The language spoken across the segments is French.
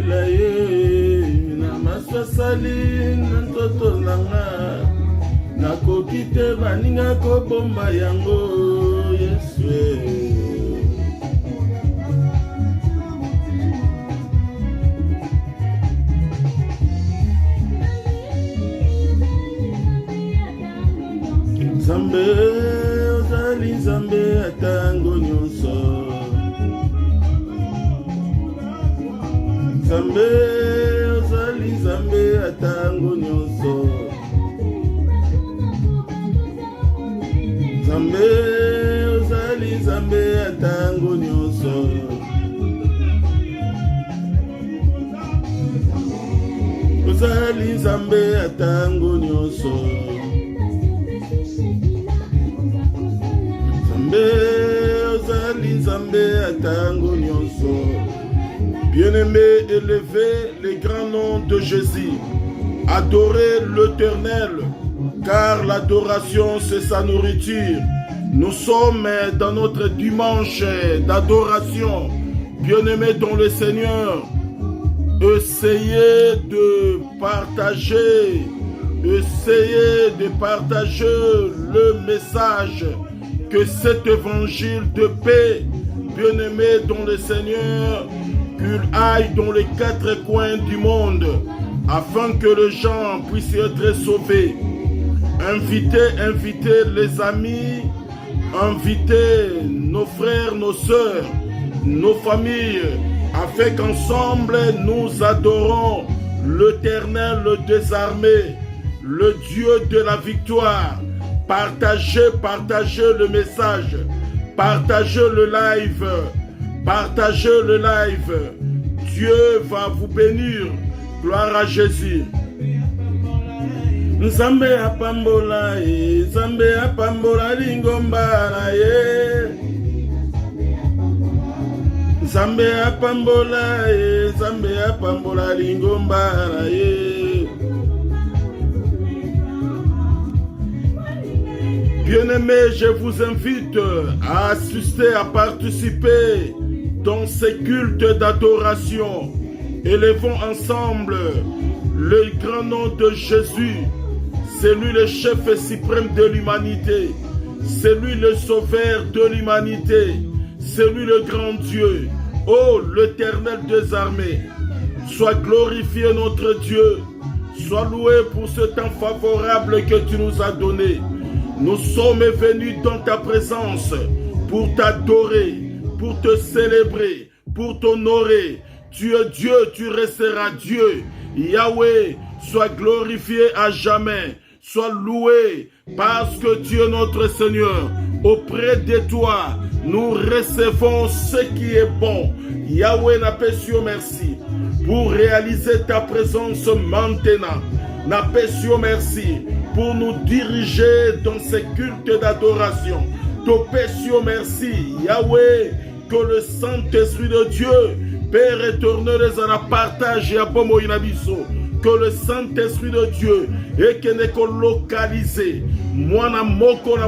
kolela ye na masasali na ntoto nanga nakoki te baninga kobomba yango Yesu. Nzambe ozali Nzambe atango nyonso, Nzambe ozali Nzambe atango nyonso, Nzambe ozali Nzambe atango nyonso, ozali Nzambe atango nyonso. Bien-aimés, élevez les grands noms de Jésus. Adorez l'Éternel, car l'adoration c'est sa nourriture. Nous sommes dans notre dimanche d'adoration. Bien-aimés dans le Seigneur, essayez de partager le message que cet évangile de paix, bien-aimé dans le Seigneur, qu'il aille dans les quatre coins du monde, afin que les gens puissent être sauvés. Invitez les amis, invitez nos frères, nos sœurs, nos familles, afin qu'ensemble nous adorons l'Éternel des armées, le Dieu de la victoire. Partagez le message, partagez le live, Dieu va vous bénir. Gloire à Jésus. Nzambe apambola ye, Nzambe apambola lingomba ye. Nzambe apambola ye, Nzambe apambola lingomba ye. Bien-aimés, je vous invite à assister, à participer dans ces cultes d'adoration. Élevons ensemble le grand nom de Jésus. C'est lui le chef suprême de l'humanité. C'est lui le sauveur de l'humanité. C'est lui le grand Dieu. Oh, l'Éternel des armées. Sois glorifié notre Dieu. Sois loué pour ce temps favorable que tu nous as donné. Nous sommes venus dans ta présence pour t'adorer, pour te célébrer, pour t'honorer. Tu es Dieu, tu resteras Dieu. Yahweh, sois glorifié à jamais. Sois loué parce que tu es notre Seigneur. Auprès de toi, nous recevons ce qui est bon. Yahweh, n'appelle merci pour réaliser ta présence maintenant. N'appelle merci pour nous diriger dans ces cultes d'adoration. T'opessio merci, Yahweh, que le Saint-Esprit de Dieu, Père éternel, les en partage et à Bomo Inabiso. Que le Saint-Esprit de Dieu est que n'est localisé. Moi na moko,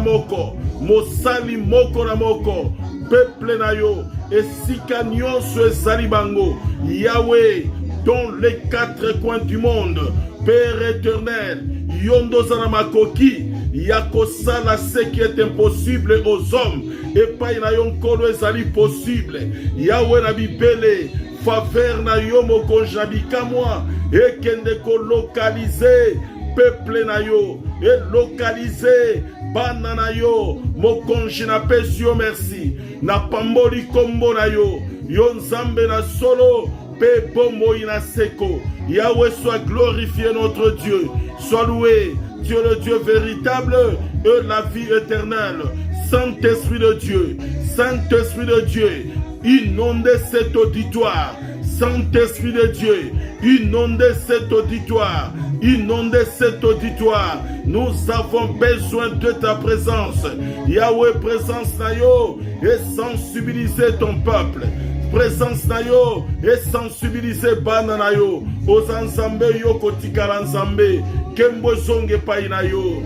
mosali moko na moko, peuple na yo, et sikanyo se salibango. Yahweh, dans les quatre coins du monde, Père éternel, yondo zanamakoki, yakosala ce qui est impossible aux hommes, et pas na yonkolo ezali possible. Yahweh na bibele, faveur na yo mokonja bikamwa, et kende ko localiser peuple na yo, et localiser bana na yo, mokonji na pesi yo merci, na pamboli kombo na yo, yo nzambe na solo, pe bombo ina seko. Yahweh, soit glorifié notre Dieu, soit loué, Dieu le Dieu véritable et la vie éternelle. Saint-Esprit de Dieu, Saint-Esprit de Dieu, inondez cet auditoire. Saint-Esprit de Dieu, inondez cet auditoire, inondez cet auditoire. Nous avons besoin de ta présence. Yahweh, présence na yo, et sensibiliser ton peuple. Présence na yo, et sensibiliser bana na yo. Ozanzambe yo kotikala nzambe, kembo zonge pai na yo.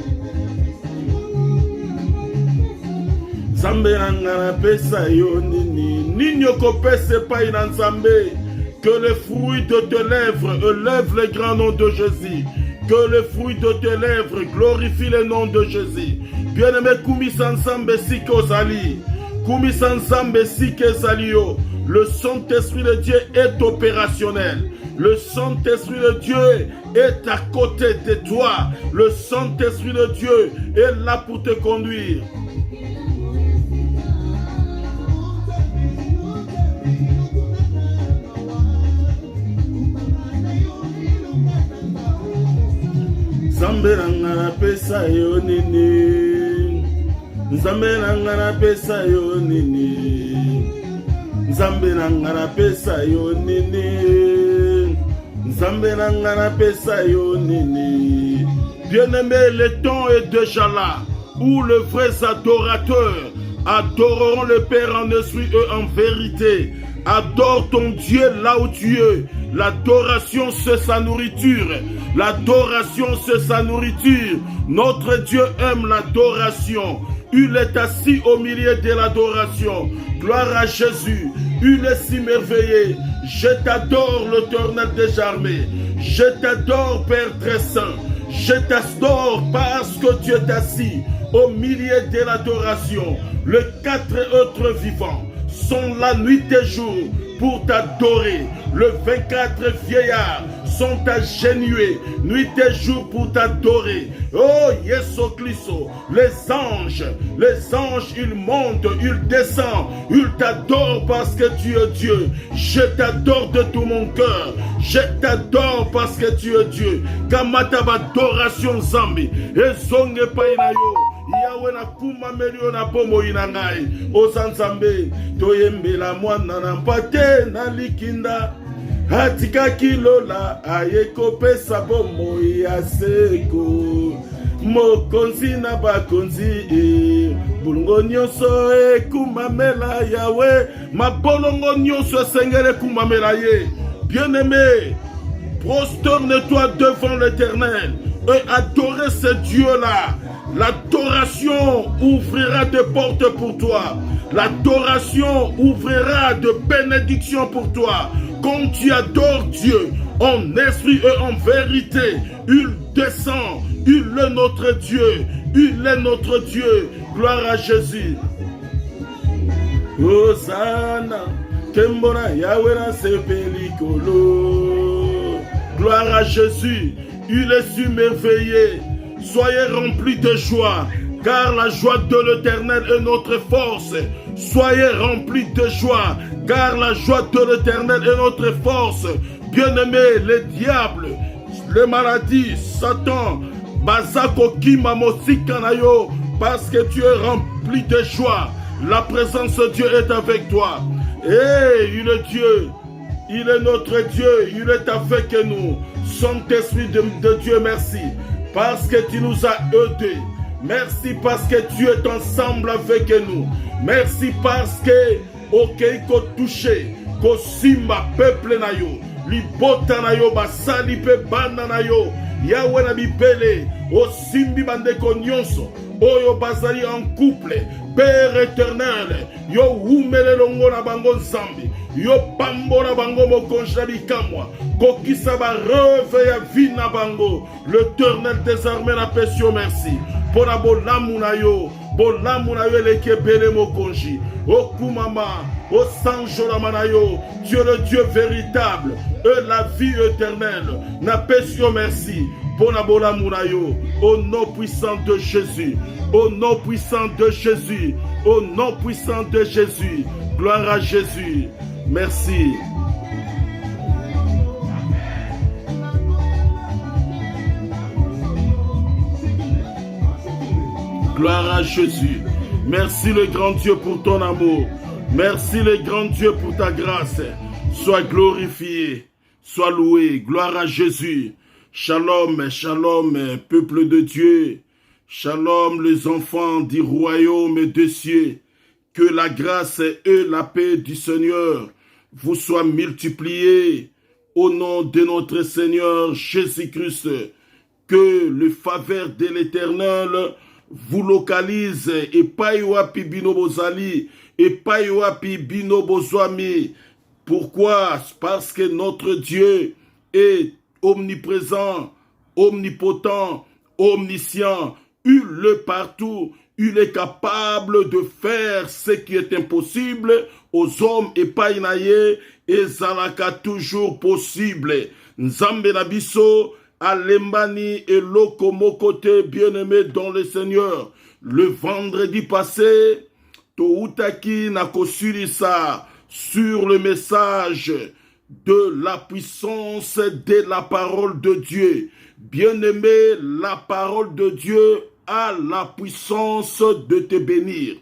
Nzambe nanga na pesa yo nini, nini yoko pese pai na nzambe. Que les fruits de tes lèvres élèvent le grand nom de Jésus. Que les fruits de tes lèvres glorifient le nom de Jésus. Bien-aimé, Koumi Sansambe Sikozali. Koumi Sansambe Sikezalio. Le Saint-Esprit de Dieu est opérationnel. Le Saint-Esprit de Dieu est à côté de toi. Le Saint-Esprit de Dieu est là pour te conduire. Nzambe nanga pesa yo nini, Nzambe nanga pesa yo nini, Nzambe nanga pesa yo nini, Nzambe nanga pesa yo nini. Bien-aimé, le temps est déjà là où les vrais adorateurs adoreront le Père en esprit et en vérité. Adore ton Dieu là où tu es. L'adoration, c'est sa nourriture. L'adoration, c'est sa nourriture. Notre Dieu aime l'adoration. Il est assis au milieu de l'adoration. Gloire à Jésus. Il est si merveilleux. Je t'adore, l'Éternel des armées. Je t'adore, Père très saint. Je t'adore parce que tu es assis au milieu de l'adoration. Les quatre êtres vivants sont là nuit et jour pour t'adorer. Les 24 vieillards sont agenouillés nuit et jour pour t'adorer. Oh, Yesu Christo, les anges, ils montent, ils descendent, ils t'adorent parce que tu es Dieu. Je t'adore de tout mon cœur. Je t'adore parce que tu es Dieu. Kamata adoration zambi, ezonge painayo. Yahweh na kuma melio na pomo inangai. Osanzambe, toyembela mwana na mpate na likinda. Hatika kilola ayeko pesa bomo ya seko. Mokonzi na bakonzi bulongo nyonso kumamela Yahweh. Mabolongo nyonso sengere kumamela ye. Bien-aimé, prosterne-toi devant l'Éternel et adorez ce Dieu-là. L'adoration ouvrira des portes pour toi. L'adoration ouvrira de bénédictions pour toi. Quand tu adores Dieu en esprit et en vérité, il descend. Il est notre Dieu. Il est notre Dieu. Gloire à Jésus. Hosanna, Kembona Yahweh na sepelikolo. Gloire à Jésus. Il est si merveilleux. Soyez remplis de joie, car la joie de l'Éternel est notre force. Soyez remplis de joie, car la joie de l'Éternel est notre force. Bien-aimés, les diables, les maladies, Satan, Bazako Kimamosikanao, parce que tu es rempli de joie. La présence de Dieu est avec toi. Et il est Dieu. Il est notre Dieu. Il est avec nous. Saint-Esprit de Dieu, merci. Parce que tu nous as aidés. Merci parce que tu es ensemble avec nous. Merci parce que Okeiko touché, Kosimba peuple na yo, Libota na yo, Basali pe banda na yo, Yahweh na bibele, Osimbi bandeko nyonso, Oyo bazali en couple, Père éternel, Yo umele longo na bango nzambi, Yo pambo na bango mokonzi na bikamwa, Kokisa ba reve ya vie na bango, l'Éternel des armées na pesio merci, pour la bolamu na yo eleke bele mokonzi, Okumama, O Sanjorama na yo, tu es le Dieu véritable, et la vie éternelle, na pesio merci, pour la bolamu na yo, au nom puissant de Jésus, au nom puissant de Jésus, au nom puissant de Jésus, gloire à Jésus, merci. Gloire à Jésus. Merci le grand Dieu pour ton amour. Merci le grand Dieu pour ta grâce. Sois glorifié, sois loué. Gloire à Jésus. Shalom, shalom, peuple de Dieu. Shalom, les enfants du royaume des cieux. Que la grâce et la paix du Seigneur vous soient multipliées au nom de notre Seigneur Jésus-Christ. Que le faveur de l'Éternel vous localise et paiwapi bino bozali et paiwapi bino bozwami Pourquoi? Parce que notre Dieu est omniprésent, omnipotent, omniscient, il est partout. Il est capable de faire ce qui est impossible aux hommes et pas inaye et zalaka toujours possible. Nzambe na biso, alembani et lokomokote bien-aimé dans le Seigneur. Le vendredi passé, Toutaki na kosulisa sur le message de la puissance de la parole de Dieu. Bien-aimé, la parole de Dieu a la puissance de te bénir.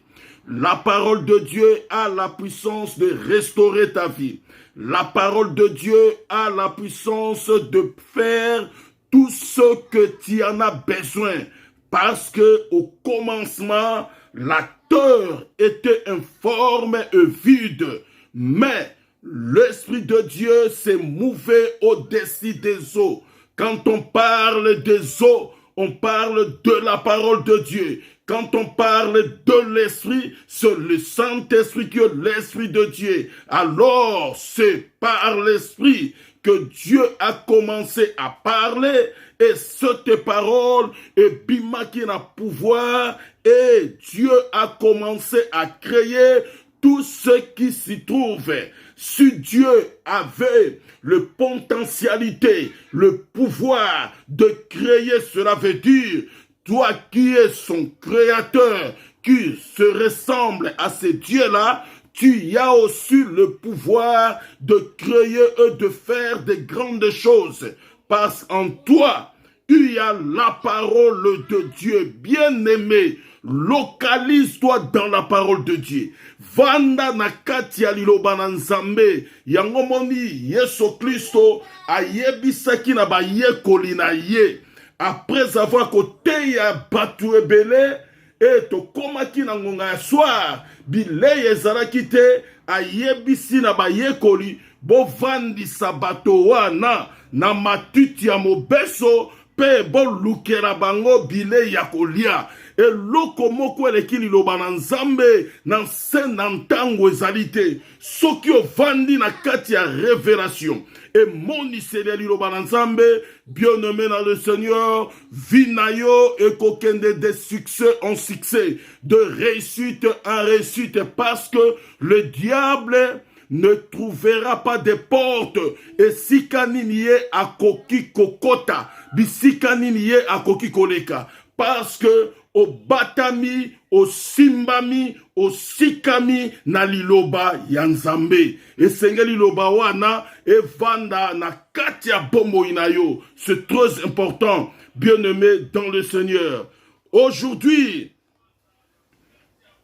La parole de Dieu a la puissance de restaurer ta vie. La parole de Dieu a la puissance de faire tout ce que tu en as besoin. Parce que au commencement, la terre était informe et vide. Mais l'Esprit de Dieu s'est mouvé au-dessus des eaux. Quand on parle des eaux, on parle de la parole de Dieu. Quand on parle de l'Esprit, c'est le Saint-Esprit qui est l'Esprit de Dieu. Alors, c'est par l'Esprit que Dieu a commencé à parler et cette parole est bima qui n'a pouvoir et Dieu a commencé à créer tout ce qui s'y trouve. Si Dieu avait le potentialité, le pouvoir de créer, cela veut dire, toi qui es son créateur, qui se ressemble à ce Dieu-là, tu as aussi le pouvoir de créer et de faire de grandes choses. Parce qu'en toi, il y a la parole de Dieu bien-aimé. Localise-toi dans la parole de Dieu. Vanda na kati ya liloba na Nzambe. Yango moni Yesu Kristo ayebisaki na bayekoli na ye. Après avoir kote ya batu ebele et tokomaki na ngonga ya soir, bilei ezalaki te, ayebisi na bayekoli bovandisa bato wana na matiti ya mobeso pe bolukela bango bilei ya kolia. Eloko moko eleki liloba na Nzambe na nse na ntango ezali te. Soki ovandi na kati ya révélation emoniseli liloba na Nzambe, bien-aimé dans le Seigneur, vinayo ekokende de succès en succès, de réussite en réussite, parce que le diable ne trouvera pas de porte. Et si kaniniye akoki kokota, bisikaniniye akoki koleka. Parce que au batami, au simbami, au sikami na liloba ya Nzambe. Et senge liloba wana e vanda na kati ya bombo inayo. C'est très important, bien-aimé dans le Seigneur. Aujourd'hui,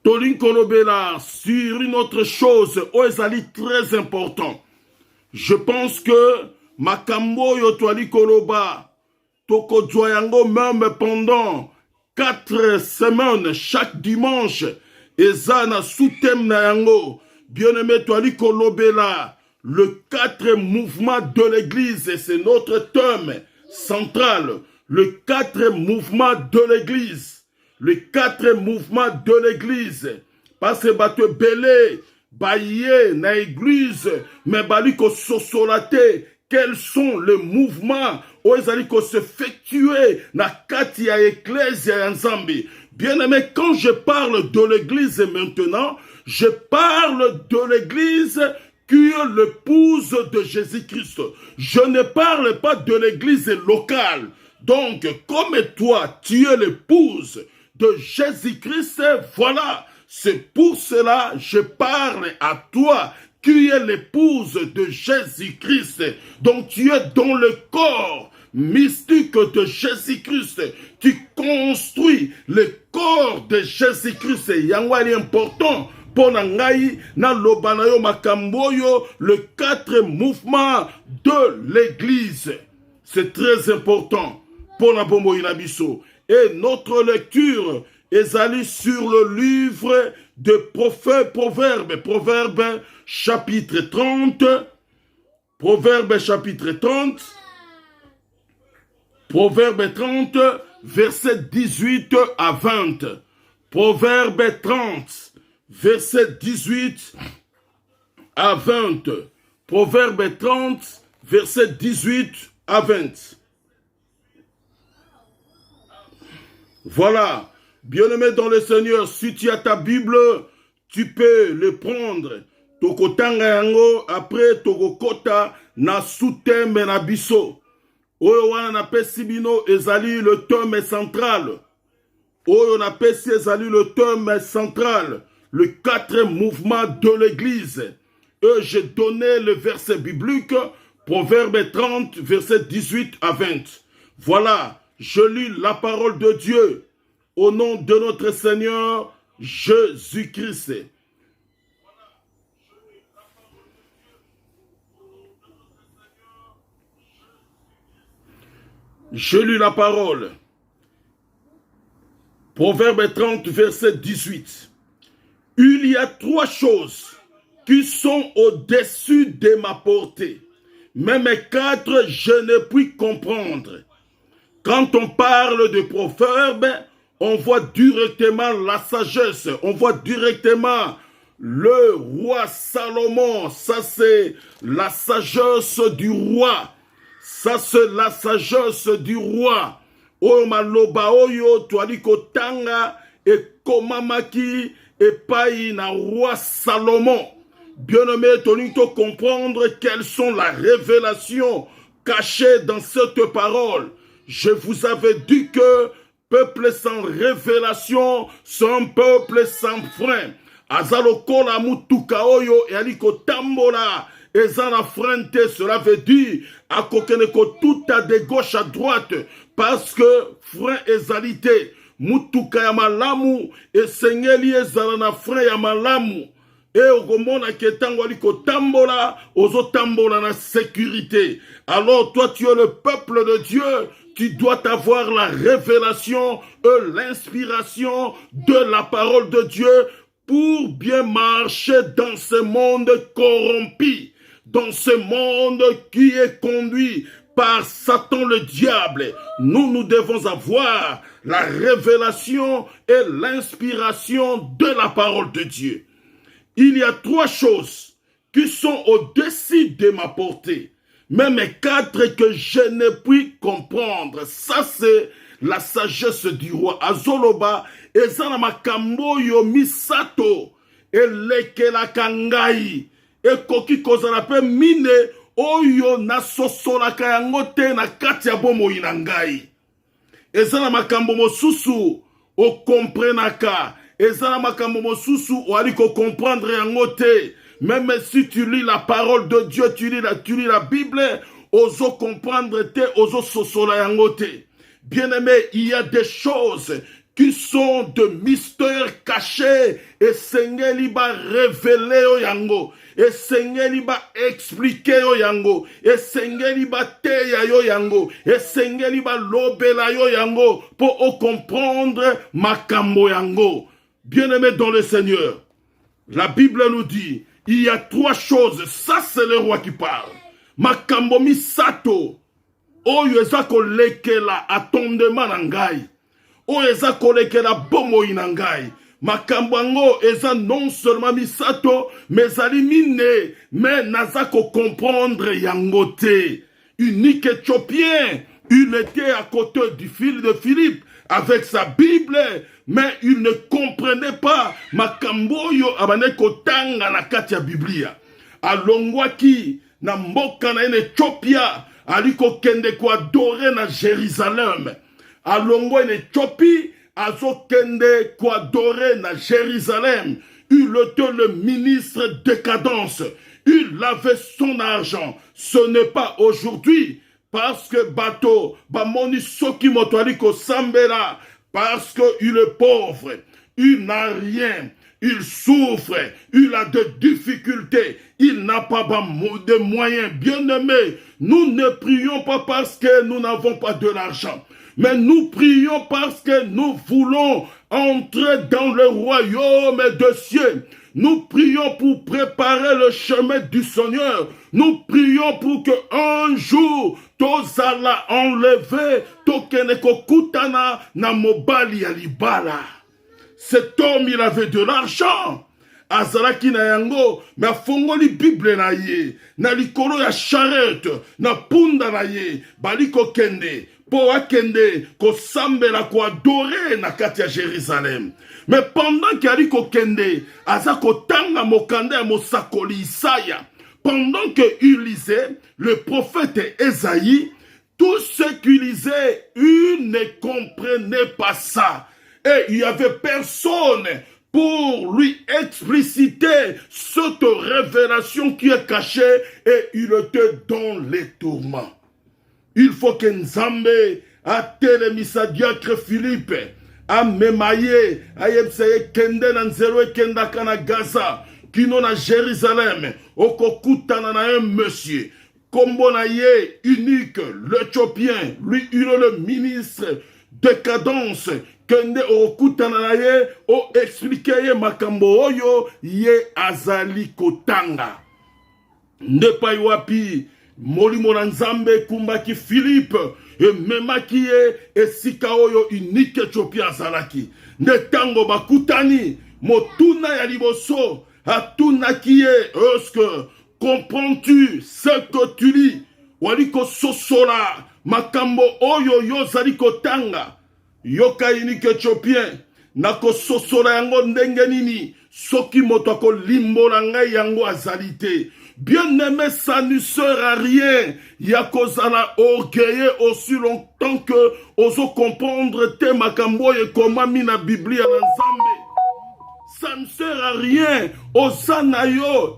Tolin Kolobela sur une autre chose, ezali très important. Je pense que makambo yo toali koloba, toko yango même pendant 4 semaines, chaque dimanche, ezana sous-thème na yango, bien-aimé toali kolobela, le 4 mouvements de l'église, c'est notre thème central, le 4 mouvements de l'église. Les 4 mouvements de l'église. Parce que bato belé, baye, na église, mais baliko sosolate. Quels sont les mouvements où ils allaient s'effectuer na kati ya ecclesia ya Nzambe? Bien aimé, quand je parle de l'église maintenant, je parle de l'église qui est l'épouse de Jésus-Christ. Je ne parle pas de l'église locale. Donc, comme toi, tu es l'épouse de Jésus-Christ, voilà, c'est pour cela que je parle à toi qui es l'épouse de Jésus-Christ. Donc tu es dans le corps mystique de Jésus-Christ. Tu construis le corps de Jésus-Christ. Yangwa est important pour nangai na lobanayo makamboyo, le 4 mouvements de l'église. C'est très important pour la bombo inabiso. Et notre lecture est allée sur le livre de Proverbes chapitre 30. Proverbes chapitre 30. Proverbes 30, verset 18 à 20. Proverbes 30, verset 18 à 20. Proverbe 30, versets 18 à 20. Voilà, bien-aimé dans le Seigneur, si tu as ta Bible, tu peux le prendre. Tokotanga yango, après tokokota na sous-thème na biso. Oyo wana na pesi bino ezali le thème central. Oyo na pesi ezali le thème central. Le 4 mouvement de l'église. Et j'ai donné le verset biblique, Proverbe 30, verset 18 à 20. Voilà, je lis la parole de Dieu au nom de notre Seigneur Jésus-Christ. Je lis la parole. Proverbe 30, verset 18. Il y a 3 choses qui sont au-dessus de ma portée. Même 4, je ne puis comprendre. Quand on parle de proverbe, on voit directement la sagesse. On voit directement le roi Salomon. Ça, c'est la sagesse du roi. Ça, c'est la sagesse du roi. Oyo maloba oyo toali kotanga e komamaki epai na roi Salomon. Bien-aimé, toni to comprendre quelles sont les révélations cachées dans cette parole. Je vous avais dit que peuple sans révélation, c'est un peuple sans frein. Azalokola mutuka oyo e aliko tambola. Ezana frente, cela veut dire à kokeneko tout à de gauche à droite parce que frein ezalité mutuka ya malamu esengeli ezala na frein ya malamu et okomona ketango aliko tambola ozo tambola na sécurité. Alors toi tu es le peuple de Dieu, tu dois avoir la révélation et l'inspiration de la parole de Dieu pour bien marcher dans ce monde corrompu, dans ce monde qui est conduit par Satan le diable. Nous devons avoir la révélation et l'inspiration de la parole de Dieu. Il y a 3 choses qui sont au-dessus de ma portée, même 4 que je ne puis comprendre. Ça, c'est la sagesse du roi. Azoloba, ezana makambo yo misato, elekela kangai, ekoki kozala pe mine, oyo nasosolaka yango te na kati ya bomoi na ngai. Ezana makambo mosusu, o komprenaka. Ezana makambo mosusu, o aliko comprendre yango te. Même si tu lis la parole de Dieu, tu lis la Bible, ozo comprendre te, ozo sosola yango te. Bien-aimé, il y a des choses qui sont de mystères cachés et Seigneur va révéler au yango et Seigneur va expliquer au yango et Seigneur va teya yo yango et Seigneur va lobela yo yango pour comprendre makambo yango. Bien-aimé dans le Seigneur, la Bible nous dit il y a 3 choses. Ça c'est le roi qui parle. Makambo misato oyo eza kolekela atondema na ngai. Oyo eza kolekela bomoi na ngai. Makambo yango eza non seulement misato, mais ezali mine, mais naza ko comprendre yango te. Unique Éthiopien, il était à côté du fil de Philippe avec sa Bible, mais il ne comprenait pas makambo yo abane kotanga na kati ya Biblia. Alongwaki na mboka na Éthiopia, aliko kende ko adorer na Jérusalem. Alongo en Éthiopie, azo kende ko adorer na Jérusalem. Il était le ministre décadence. Il avait son argent. Ce n'est pas aujourd'hui. Parce que bateau, bamoni soki moto aliko sambela. Parce qu'il est pauvre. Il n'a rien. Il souffre, il a des difficultés, il n'a pas de moyens. Bien-aimés, nous ne prions pas parce que nous n'avons pas de l'argent, mais nous prions parce que nous voulons entrer dans le royaume des cieux. Nous prions pour préparer le chemin du Seigneur. Nous prions pour que un jour, tozala enlever tokeneko kutana na mobali ya libala. Cet homme, il avait de l'argent. azalaki na yango me afongoli bible na ye na likolo ya charrette na punda na ye bali kokende po akende kosambela koadore na kati ya Jérusalem. Mais pendant qu'il ali kokende aza kotanga mokanda ya mosakoli Isaya, pendant qu'il lisait le prophète Esaïe, tous ceux qui lisaient, ils ne comprenaient pas ça. Et il n'y avait personne pour lui expliciter cette révélation qui est cachée et il était dans les tourments. Il faut que Nzambe atelemisa diacre Philippe amemaye ayebseye kende na nzelo ekendaka na Gaza kino na Jérusalem okokutana na un monsieur kombo na ye unique l'Éthiopien, lui il est le ministre de cadence kende okutana na ye o explique ye makambo oyo ye azali kotanga ndepa wapi molimo na Nzambe kumbaki Philippe e memaki ye esika oyo unique Éthiopien azalaki nde tango bakutani motuna ya liboso atunaki ye est-ce que comprends-tu ce que tu lis waliko sosola makambo oyo yo zali kotanga yoka unique Éthiopien nako sosola yango ndenge nini soki moto akolimbola ngai yango azali te. Bien-aimé, ça ne sert à rien. Yakozala orgueilleux aussi longtemps que oso comprendre te makambo et comment mina Biblia n'ensemble. Ça ne sert à rien. Osanayo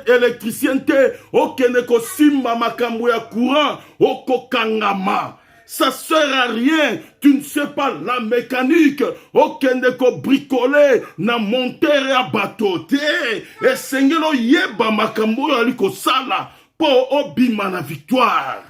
électricien te okene ko simba makambo ya courant okokangama. Ça sert à rien. Tu ne sais pas la mécanique. Okende ko bricoler na monter ya bateau. Et sengelo yeba makambo aliko sala po obima na victoire.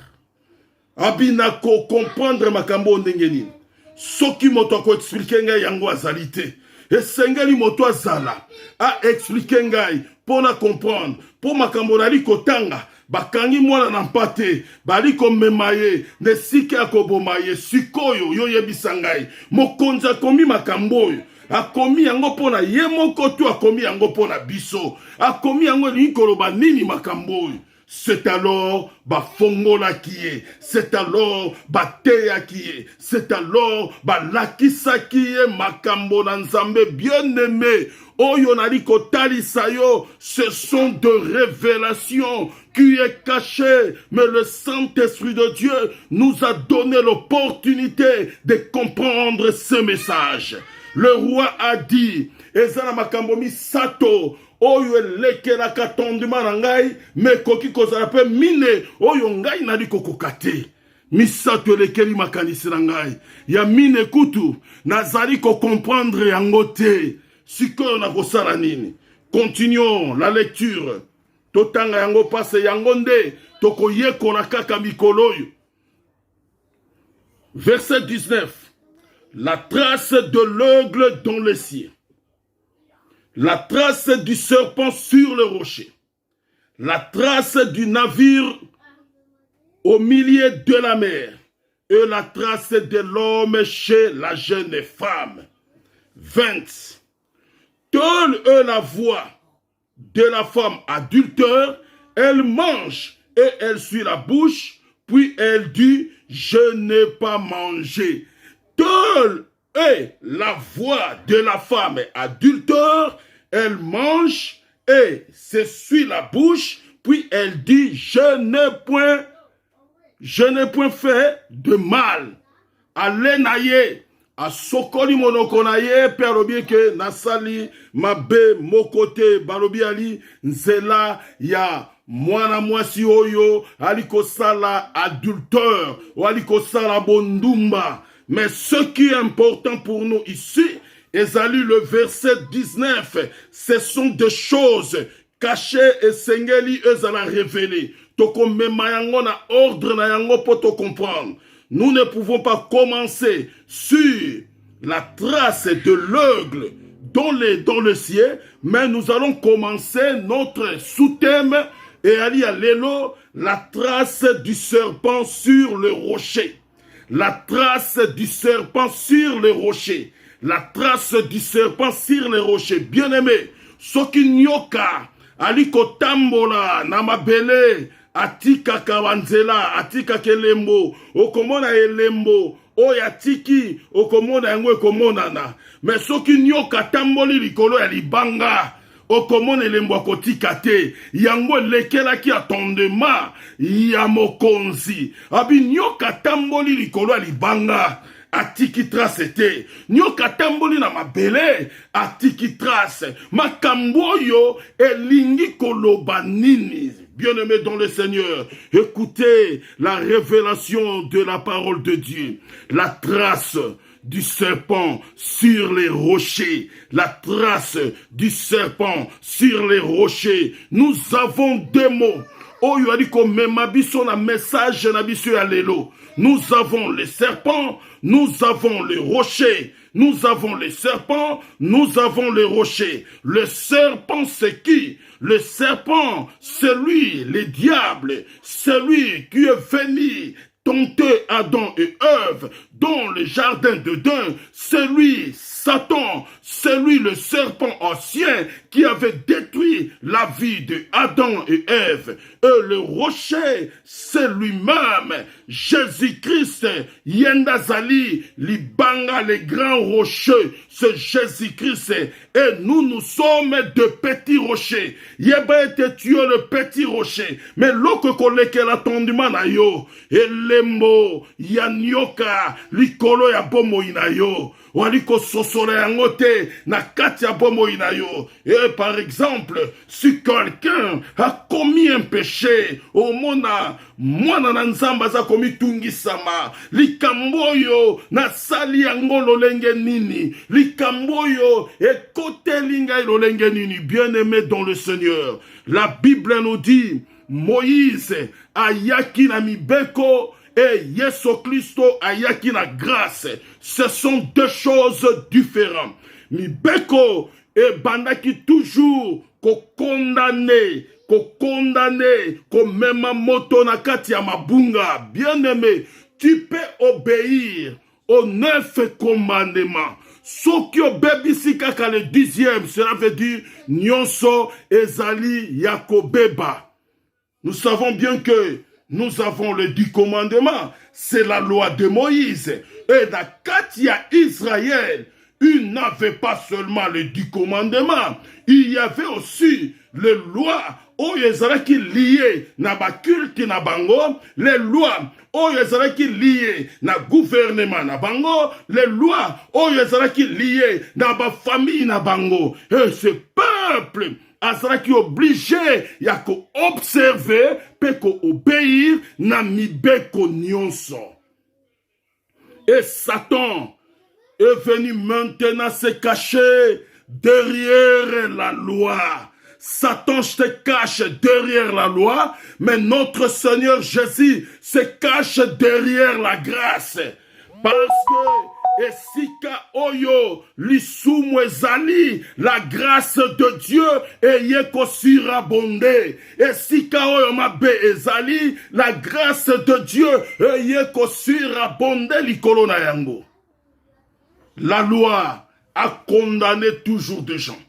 Abina ko comprendre makambo ndengeni. Soki moto ko expliquer ngai yango azalite. Et sengeli moto azala a expliquer ngai pour na comprendre. Pour makambo aliko tanga. Bakangi mwana na mpate bali komemaye ne sike akobomaye sikoyo yo yebisangai mokonzi akomi makambo oyo akomi yango pona ye moko tu akomi yango pona biso akomi yango likoloba nini makambo oyo. C'est alors bafongola kiye, c'est alors bateya kiye, c'est alors balakisa kiye makambo na Nzambe bien-aimé. Oyo nali kotalisa yo, ce sont de révélations qui est caché, mais le Saint-Esprit de Dieu nous a donné l'opportunité de comprendre ce message. Le roi a dit, ezana makambo misato, oyo elekelaka tondima na ngai me koki kozala pe mine oyo ngai nali kokokate misato elekeli makanisi na ngai ya mine kutu nazali ko comprendre yango te sikoyo na kosala nini. Continuons la lecture totanga yango pase yango nde tokoyekola kaka mikolo oyo. Verset 19. La trace de l'aigle dans le ciel, la trace du serpent sur le rocher, la trace du navire au milieu de la mer et la trace de l'homme chez la jeune femme. 20. Telle est la voix de la femme adultère, elle mange et elle suit la bouche, puis elle dit, je n'ai pas mangé. Telle est la voix de la femme adultère, elle mange et s'essuie la bouche, puis elle dit, je n'ai point fait de mal. Allez naye, a sokoli monoko naye, perobi ke nasali mabe mokote balobi ali nzela ya mwana mwasi oyo aliko sala adultère ou aliko sala bondumba. Mais ce qui est important pour nous ici, ezali le verset 19, ce sont des choses cachées et sengeli ezala révélées. Toko mema yango na ordre na yango po to comprendre. Nous ne pouvons pas commencer sur la trace de l'aigle dans le ciel, mais nous allons commencer notre sous-thème et aller à l'élo, la trace du serpent sur le rocher. La trace du serpent sur le rocher. la trace du serpent sur les rochers. Bien-aimé, soki nyoka aliko tambola na mabele atika kawanzela atika kelembo okomona elembo oyo atiki okomona yango ekomonana. Mais soki nyoka tamboli likolo ya libanga okomona elembo akotika te yango lekelaki atondema ya mokonzi. Abi nyoka tamboli likolo ya libanga atiki trace te. Nyoka tamboli na mabele atiki trace. Makambo oyo elingi koloba nini? Bien-aimés dans le Seigneur, écoutez la révélation de la parole de Dieu. La trace du serpent sur les rochers. La trace du serpent sur les rochers. Nous avons deux mots. Oyo aliko memabiso na message na biso ya lelo. Nous avons les serpents, nous avons les rochers. Nous avons les serpents, nous avons les rochers. Le serpent, c'est qui? Le serpent, c'est lui, le diable, c'est lui qui est venu tenter Adam et Ève dans le jardin d'Éden. C'est lui, Satan, c'est lui le serpent ancien qui avait détruit la vie de Adam et Ève. Et le rocher, c'est lui-même, Jésus-Christ, Yendazali, Libanga, les grands rochers, c'est Jésus-Christ. Et nous sommes de petits rochers. Yeba était tué le petit rocher. Mais l'autre collègue la tonduma na yo, elembo, yanyoka, likolo ya bomo inayo. Waliko sosole yangote na kati ya bomo inayo. Et par exemple, si quelqu'un a commis un péché, au mona, mwana na nzamba za komi tungisama, likamboyo na sali yango lolenge nini, likamboyo ekote linga lolenge nini. Bien-aimé dans le Seigneur, la Bible nous dit, Moïse ayaki na mibeko, et Yesu Christo ayaki na grâce. Ce sont deux choses différentes. Mibeko et bandaki toujours ko condamné, ko mema moto na kati ya mabunga. Bien-aimé, tu peux obéir aux 9 commandements. Soki obebisi kaka le 10e, cela veut dire nyonso ezali yakobeba. Nous savons bien que nous avons les 10 commandements. C'est la loi de Moïse. Et dans Katia Israël, il n'avait pas seulement les 10 commandements. Il y avait aussi les lois qui liées na ba culte na bango, les lois qui liées na gouvernement na bango, les lois qui liées na ba famille na bango. Et ce peuple azalaki obligé ya ko observer pe ko obéir na mibeko nyonso. Et Satan est venu maintenant se cacher derrière la loi. Satan se cache derrière la loi, mais notre Seigneur Jésus se cache derrière la grâce. Parce que esika oyo lisumu ezali, la grâce de Dieu eyeko surabondé. Esika oyo mabe ezali, la grâce de Dieu eyeko surabondé likolo na yango. La loi a condamné toujours des gens.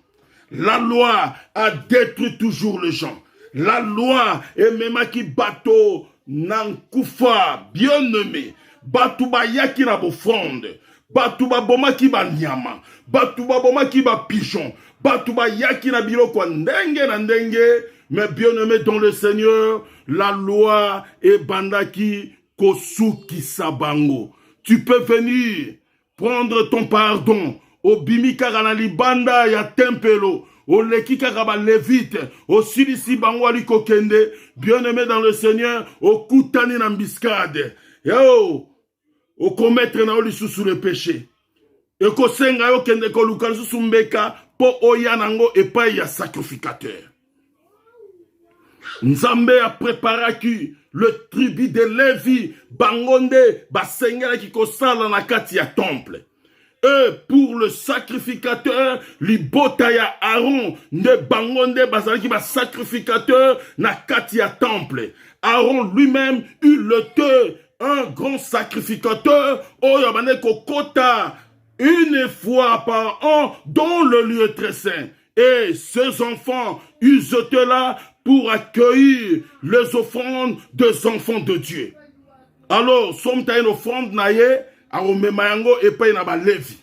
La loi a détruit toujours les gens. La loi est même qui bateau nankufa bien aimé. Batu ba yaki na bofronde. Batu ba boma ki ba nyama. Batu ba boma ki ba pigeon. Batu ba yaki na biloko ndenge na ndenge. Mais bien aimé dans le Seigneur, la loi est bandaki kosuki sabango. Tu peux venir prendre ton pardon. Obimi kaka libanda ya tempelo. Oleki kaka ba levite. Osilisi bango aliko kende. Bien-aimé dans le Seigneur. Okutani na mbiskade. Yo. Okometre na oli sous le péché. Eko senga yo kende ko luka sous mbeka. Po oyanango epai ya sacrificateur. Nzambe a préparé le tribu de Lévi. Bangonde basenga ki kosala na kati ya temple. Et pour le sacrificateur, libotaya Aaron, ne bangonde bazalaki ba sacrificateur na katia temple. Aaron lui-même, il était un grand sacrificateur. Oyabane kokota une fois par an dans le lieu très saint. Et ces enfants, ils étaient là pour accueillir les offrandes des enfants de Dieu. Alors, somme ta une offrande na ye, aromema yango epai na balevi.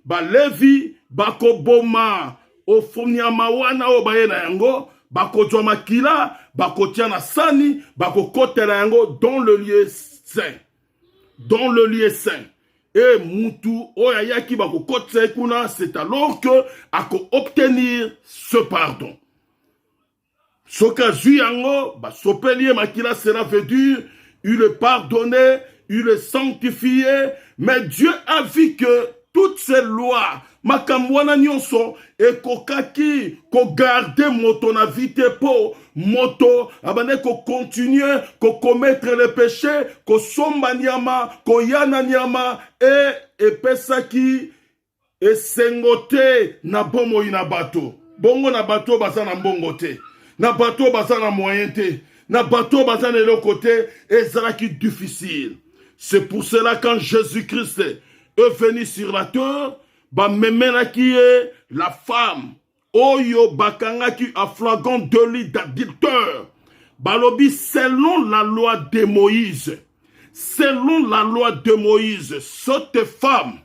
Balevi, bako boma, ofoniama wana o baye na yango, bako jwa makila, bako tia na sani, bako kotela yango dans le lieu saint. Dans le lieu saint. Et mutu oyayaki bako kotse kuna, c'est alors que ako obtenir ce pardon. Soka juyango, ba sopelie makila, cela veut dire, il est pardonné, il est sanctifié, mais Dieu a vu que toutes ces lois, makamwana nyonso, et kokaki, ko garder moto na vite po, moto, abane ko continuer, ko commettre le péché, ko somba nyama, ko yana nyama, et pesaki, et sengote, na bomo ina bato. Bongo na bato basa na mbongo te. Na bato basa na moyen te. Na bato basa na l'autre côté, et ça qui difficile. C'est pour cela quand Jésus-Christ est venu sur la terre, ba memena qui est la femme, oyo bakanga qui a flagrant délit d'adultère, balobi selon la loi de Moïse, selon la loi de Moïse, cette femme,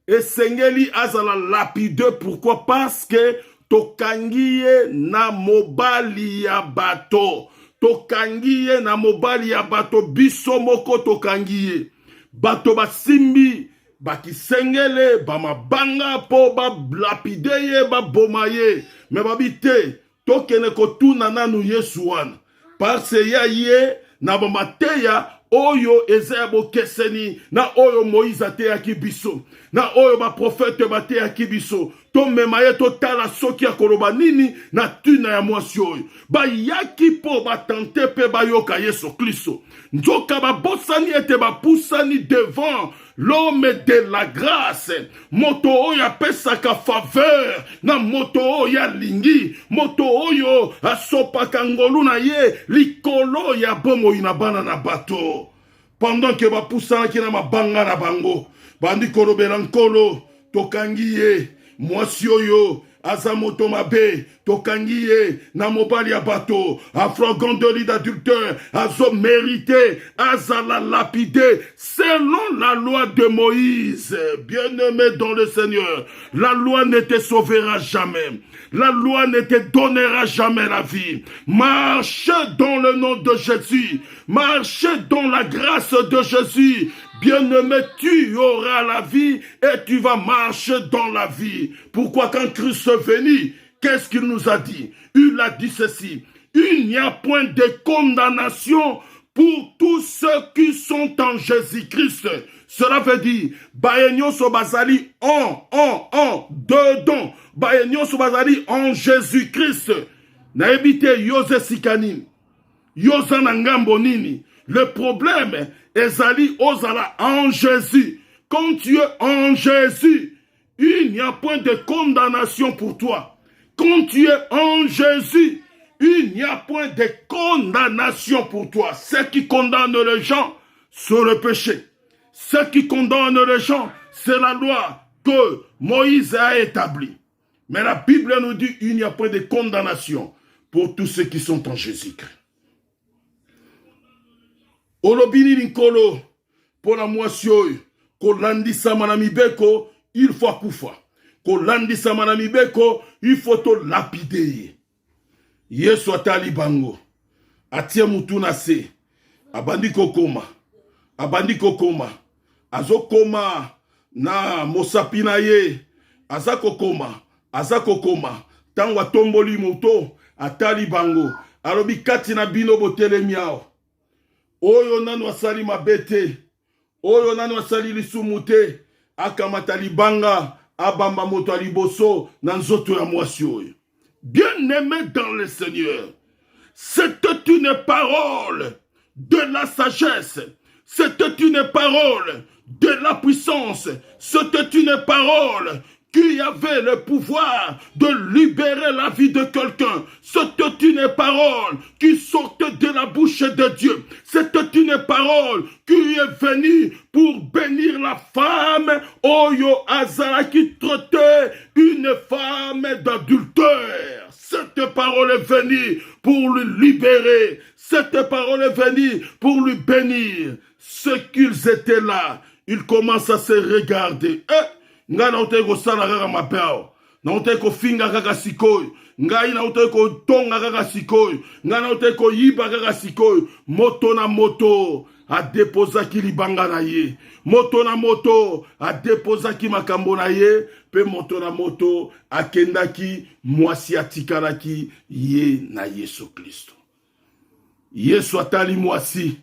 et sengeli azala lapide, pourquoi? Parce que tokangiye na mobali ya bato, tokangiye na mobali ya bato, biso moko tokangiye, bato basimbi, bakisengele, bamabanga po ba lapideye, ba bomaye, me babite, tokene kotuna nanu Yesu wana, parce ya ye, na bamateya, oyo ezaya bokeseni, na oyo Moïse ateyaki biso, na oyo ba prophète bateyaki biso, to memaye to tala soki akoloba nini, na tuna ya mwasi oyo, ba yaki po ba tante pe ba yoka Yesu Kristo, njoka ba bosani ete ba poussani devant l'homme de la grâce, moto oyo apesaka faveur, na moto oyo alingi, moto oyo asopaka ngolu na ye, likolo ya bomo ina bana na bato. Pendant que ba poussana ki na mabanga na bango, bandi kolobela nkolo, tokangi ye, mwasi oyo, aza moto mabe, tokangi ye, na mobali ya bato, afragant de lit d'adultère, azo mérité, aza la lapidé, selon la loi de Moïse. Bien-aimé dans le Seigneur, la loi ne te sauvera jamais. La loi ne te donnera jamais la vie. Marche dans le nom de Jésus. Marche dans la grâce de Jésus. Bien-aimé, tu auras la vie et tu vas marcher dans la vie. Pourquoi quand Christ est venu, qu'est-ce qu'il nous a dit? Il a dit ceci. Il n'y a point de condamnation pour tous ceux qui sont en Jésus-Christ. Cela veut dire, baenyo so bazali dedans. Baenyo so bazali en Jésus-Christ. Na ebite yoze sikani. Yoza na ngambo nini. Le problème ezali ozala en Jésus. Quand tu es en Jésus, il n'y a point de condamnation pour toi. Quand tu es en Jésus, il n'y a point de condamnation pour toi. Ce qui condamne les gens, c'est le péché. Ce qui condamne les gens, c'est la loi que Moïse a établie. Mais la Bible nous dit qu'il n'y a point de condamnation pour tous ceux qui sont en Jésus-Christ. Olobini linkolo, pour la moisio, kolandisa manamibeko, il faut akufa. Kolandisa manamibeko, il faut to lapider. Yesu atali bango. Atia mutuna se. Abandi kokoma. Abandi kokoma. Azokoma na mosapina ye. Azakokoma. Azakokoma. Tangwa tomboli moto. Atali bango. Alobi kati na bino botele miao. Oyo nanu asali mabete. Oyo nanu asali lisumute. Akamata libanga. Abamba moto aliboso. Nanzoto ya mwasi oyo. Bien-aimé dans le Seigneur, c'était une parole de la sagesse, c'était une parole de la puissance, c'était une parole qui avait le pouvoir de libérer la vie de quelqu'un. C'était une parole qui sortait de la bouche de Dieu. C'était une parole qui est venue pour bénir la femme Oyo azalaki traité une femme d'adultère. Cette parole est venue pour le libérer. Cette parole est venue pour lui bénir. Ce qu'ils étaient là, ils commencent à se regarder. Nga na ute ko sala kaka mapeo. Na ute ko finga kaka sikoy. Nga na ute ko tonga kaka sikoy. Nga na ute ko yiba kaka sikoy. Moto na moto a déposa ki libanga na ye. Moto na moto a déposa ki makambo na ye. Pe moto na moto a kendaki mwasi atikalaki ye na Yesu Kristo. Yesu atali mwasi.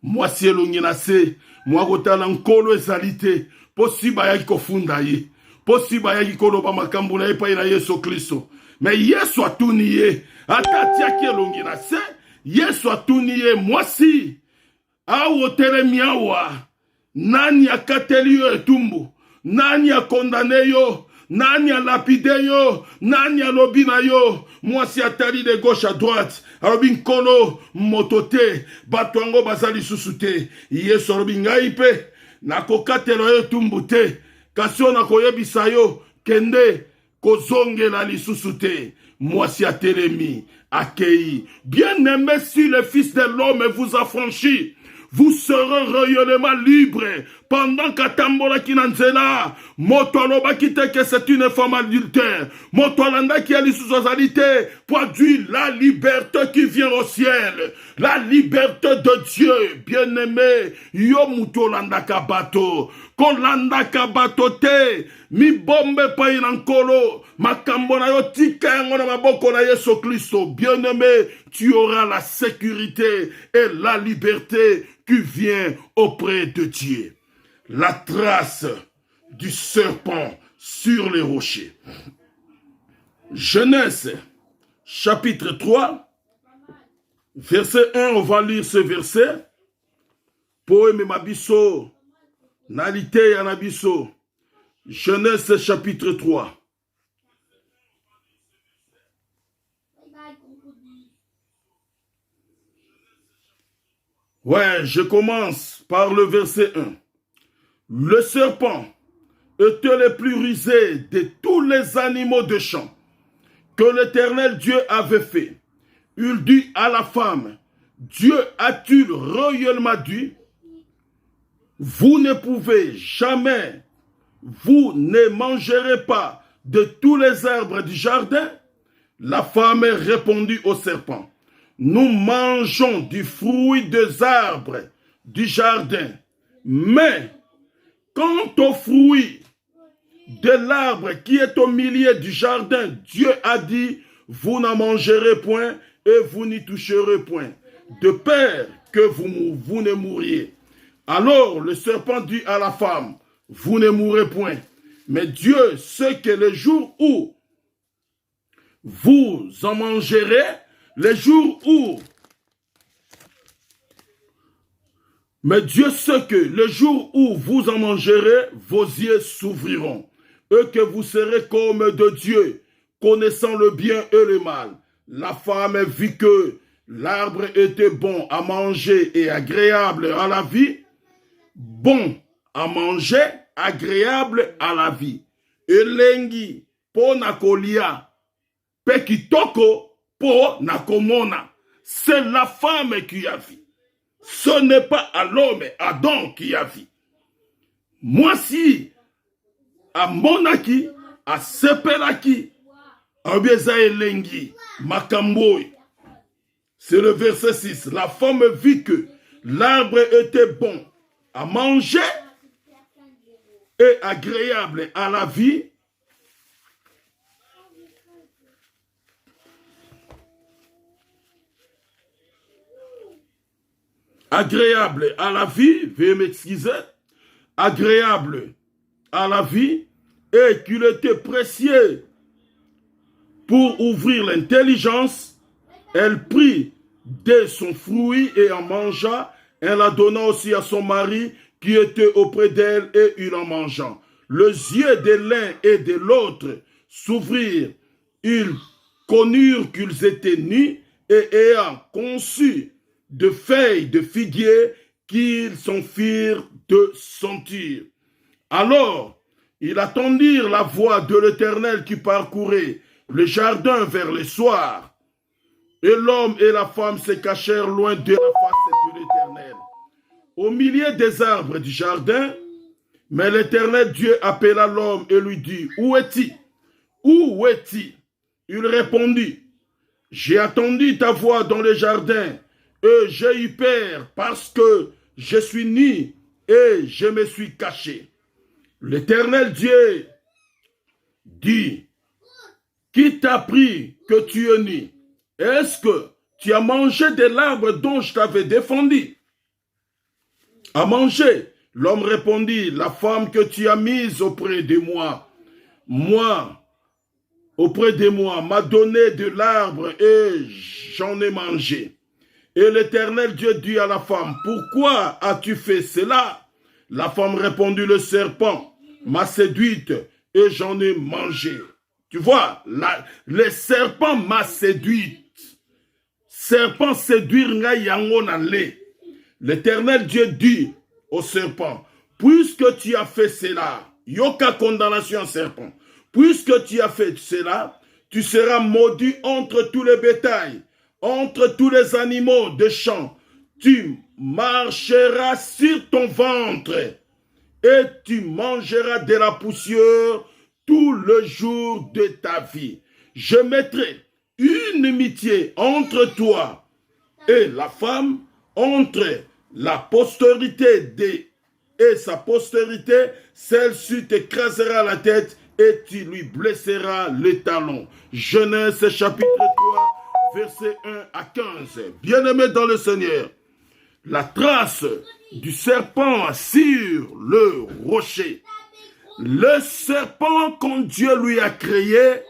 Mwasi elongi na se. Mwakotala nkolo ezalite. Possible yaki kofunda ye. Possible yaki koloba makambo na ye pa na Yesu Kristo. Mais Yesu atuni ye. Atati yaki elongi na se. Yesu atuni ye mwasi. Awo telemi awa. Nani akateli yo etumbu. Nani akondane yo. Nani alapide yo. Nani alobi na yo. Mwasi atali de gauche à droite. Alobi nkolo motote. Bato yango bazali susute. Yesu alobi ngai pe. Nakokatelo yo tumbu te. Kasi o nakoyebisa yo kende kozongela lisusu te. Mwasi atelemi akei. Bien-aimé, si le Fils de l'homme vous affranchit, vous serez réellement libre. Pendant qu'Atambola qui n'enzela, Motoloba qui te que c'est une femme adultère. Motolanda qui a l'issocialité produit la liberté qui vient au ciel. La liberté de Dieu, bien-aimé. Yo Mutolanda kabato. Kolanda kabato te. Mi bombe pa inankolo. Makambona yo tika yangona maboko na Yesu Christo. Bien-aimé, tu auras la sécurité et la liberté qui vient auprès de Dieu. La trace du serpent sur les rochers. Genèse, chapitre 3, verset 1, on va lire ce verset. Poème Mabiso, Nalite Yanabiso. Genèse, chapitre 3. Ouais, je commence par le verset 1. Le serpent était le plus rusé de tous les animaux de champ que l'Éternel Dieu avait fait. Il dit à la femme, Dieu a-t-il réellement dit, vous ne pouvez jamais, vous ne mangerez pas de tous les arbres du jardin? La femme répondit au serpent, nous mangeons du fruit des arbres du jardin, mais quant au fruit de l'arbre qui est au milieu du jardin, Dieu a dit, vous n'en mangerez point et vous n'y toucherez point, de peur que vous ne mouriez. Alors le serpent dit à la femme, vous ne mourrez point, mais Dieu sait que le jour où vous en mangerez, le jour où mais Dieu sait que le jour où vous en mangerez, vos yeux s'ouvriront, et que vous serez comme de Dieu, connaissant le bien et le mal. La femme vit que l'arbre était bon à manger et agréable à la vie. Bon à manger, agréable à la vie. Elengi po nakolia, pekitoko po nakomona. C'est la femme qui a vu. Ce n'est pas à l'homme, Adam qui a vu. Moi si, à monaki, à sepelaki, à bieza elengi, makamboy. C'est le verset 6. La femme vit que l'arbre était bon à manger et agréable à la vie. Agréable à la vie, veuillez m'excuser, agréable à la vie, et qu'il était précieux pour ouvrir l'intelligence. Elle prit de son fruit et en mangea. Elle la donna aussi à son mari qui était auprès d'elle et il en mangeant. Les yeux de l'un et de l'autre s'ouvrirent. Ils connurent qu'ils étaient nus et ayant conçu de feuilles de figuier qu'ils s'en firent de sentir. Alors, ils attendirent la voix de l'Éternel qui parcourait le jardin vers le soir. Et l'homme et la femme se cachèrent loin de la face de l'Éternel, au milieu des arbres du jardin. Mais l'Éternel Dieu appela l'homme et lui dit, où es-tu? Où es-tu? Il répondit, j'ai attendu ta voix dans le jardin et j'ai eu peur parce que je suis nu et je me suis caché. L'Éternel Dieu dit, qui t'a appris que tu es nu? Est-ce que tu as mangé de l'arbre dont je t'avais défendu à manger? L'homme répondit, la femme que tu as mise auprès de moi, m'a donné de l'arbre et j'en ai mangé. Et l'Éternel Dieu dit à la femme, pourquoi as-tu fait cela? La femme répondit, le serpent m'a séduite et j'en ai mangé. Tu vois, le serpent m'a séduite. Serpent séduire nga yango na le. L'Éternel Dieu dit au serpent, puisque tu as fait cela, yoka condamnation serpent, puisque tu as fait cela, tu seras maudit entre tous les bétails, entre tous les animaux de champ. Tu marcheras sur ton ventre et tu mangeras de la poussière tout le jour de ta vie. Je mettrai une amitié entre toi et la femme, entre la postérité et sa postérité, celle-ci t'écrasera la tête et tu lui blesseras les talons. Genèse chapitre 3, versets 1 à 15. Bien-aimés dans le Seigneur, la trace du serpent sur le rocher. Le serpent quand Dieu lui a créé,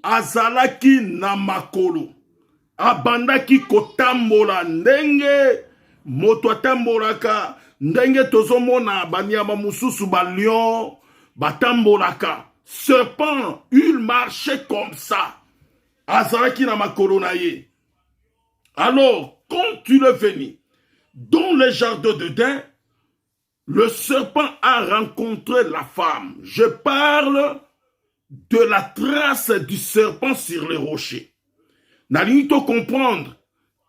azalaki na makolo. Abandaki kotambola ndenge moto atambolaka, ndenge tozomona banyama mususu ba lion batambolaka. Serpent, il marchait comme ça. Azalaki na makolo na ye. Alors, quand tu le venu dans le jardin d'Éden, le serpent a rencontré la femme. Je parle de la trace du serpent sur les rochers. Nalingi to comprendre,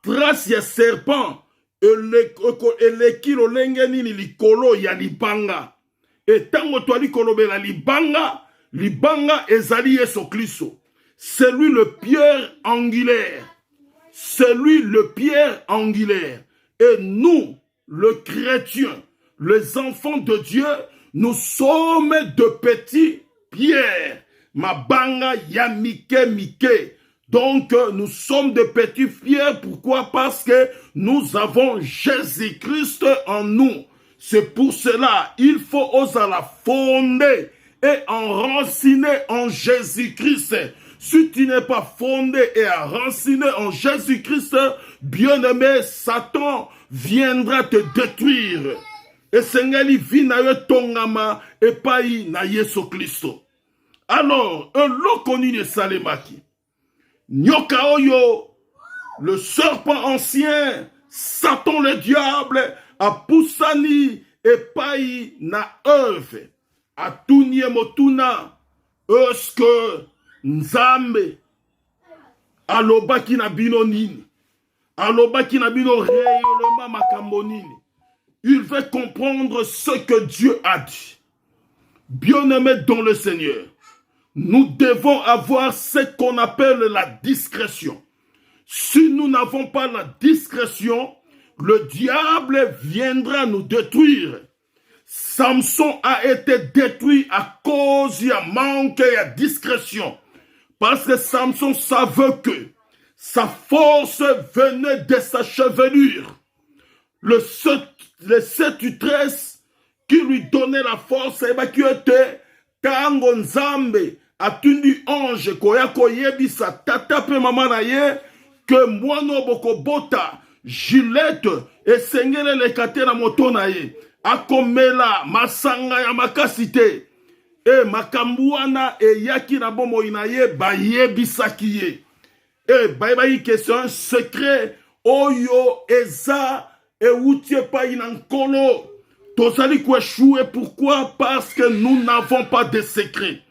trace ya serpent, eleki lolenge nini likolo ya libanga. Et tango to likolobela libanga ezali Yesu Kristo. C'est lui le pierre angulaire. C'est lui le pierre angulaire. Et nous, le chrétien, les enfants de Dieu, nous sommes de petits pierres. Mabanga ya mike. Donc, nous sommes de petits pierres. Pourquoi? Parce que nous avons Jésus-Christ en nous. C'est pour cela, il faut oser la fonder et enraciner en Jésus-Christ. Si tu n'es pas fondé et enraciné en Jésus-Christ, bien-aimé, Satan viendra te détruire. Et Seigneur, vina yo tongama et paï na Yesu Christo. Alors, un lokoni ne salemaki. Nyoka oyo, le serpent ancien, Satan le diable, a poussani et paï na Eve. A tunye motuna, eske Nzambe alobaki na bino nini? Alobaki na bino rayonnement makambo nini? Il veut comprendre ce que Dieu a dit. Bien-aimés dans le Seigneur, nous devons avoir ce qu'on appelle la discrétion. Si nous n'avons pas la discrétion, le diable viendra nous détruire. Samson a été détruit à cause du manque de discrétion. Parce que Samson savait que sa force venait de sa chevelure. Le sept tresse qui lui donnait la force, qui était Tango Nzambe, atundi ange, koya koyebisa tata pe mama na ye, que mwano boko bota, Gillette, et sengele le kate na moto na ye, akomela, masanga ya makasite, e makambuana e yaki na bomo inaye, ba yebisaki ye. E bayi question secret, oyo eza, e utie pa inankolo, Tozali ko échouer. Pourquoi? Parce que nous n'avons pas de secret.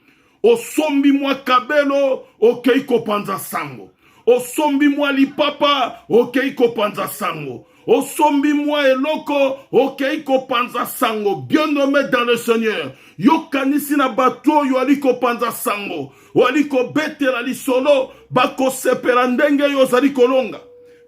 Osombi mwa kabelo, okei ko panza sango. Osombi mwa lipapa, okei ko panza sango. Osombi mwa eloko, okei ko panza sango. Bien-aimé dans le Seigneur. Yo kanisi na bato yo aliko panza sango. Waliko bete la lisolo, bako sepela ndenge yo zali kolonga.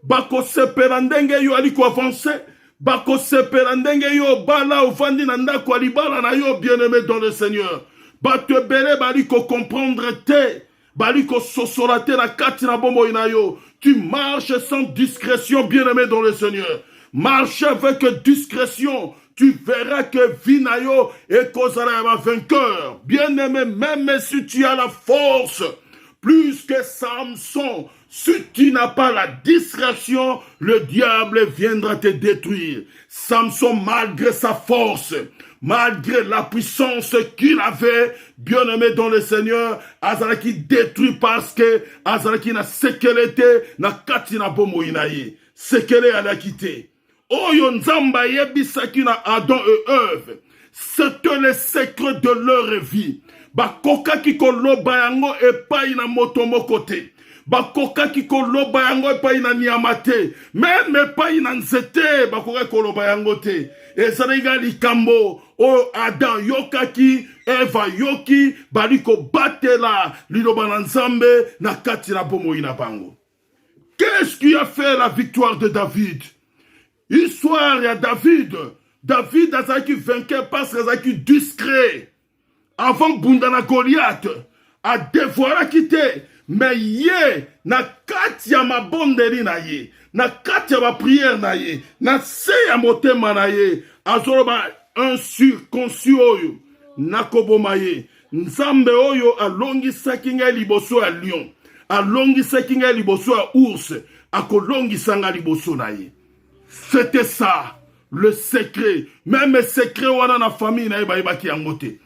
Bako sepela ndenge yo aliko avancer. Bako sepela ndenge yo bala ovandi na ndako alibala na yo, bien-aimé dans le Seigneur. Bato bele baliko comprendre te. Baliko sosolate na kati na bombo ina yo. Tu marches sans discrétion, bien-aimé dans le Seigneur. Marche avec discrétion. Tu verras que Vinayo est causera vainqueur. Bien-aimé, même si tu as la force, plus que Samson, si tu n'as pas la discrétion, le diable viendra te détruire. Samson, malgré sa force, malgré la puissance qu'il avait, bien-aimé dans le Seigneur, Azaraki détruit parce que Azaraki n'a sécurité, n'a katina bomo inaye. Sécurité à la quitter. Oyo nzamba yebisaki na Adam et Ève. C'était le secret de leur vie. Bakoka ki koloba yango epai na motomo kote. Bakoka ki koloba yango epai na niamate. Même epai na nzete bakoka koloba yango te. Ezaliga likambo o Adam yokaki, Eva yoki, baliko batela liloba na nzambe na kati na bomo ina bango. Qu'est-ce qui a fait la victoire de David? Histoire à David. David a été vainqueur parce qu'il a été discret. Avant Bundana Goliath a dévoilé quitter. Mais yé, na katia ma bondeli na ye, na katia ma prière na ye, na seya motema na ye, azoroba un circoncis oyo, na koboma ye. Nzambe oyo alongi sakinga liboso a lion, alongi sakinga liboso a ours, akolongi sanga liboso na ye. C'était ça, le secret. Même le secret wana na famille na ye bayebaki yango te.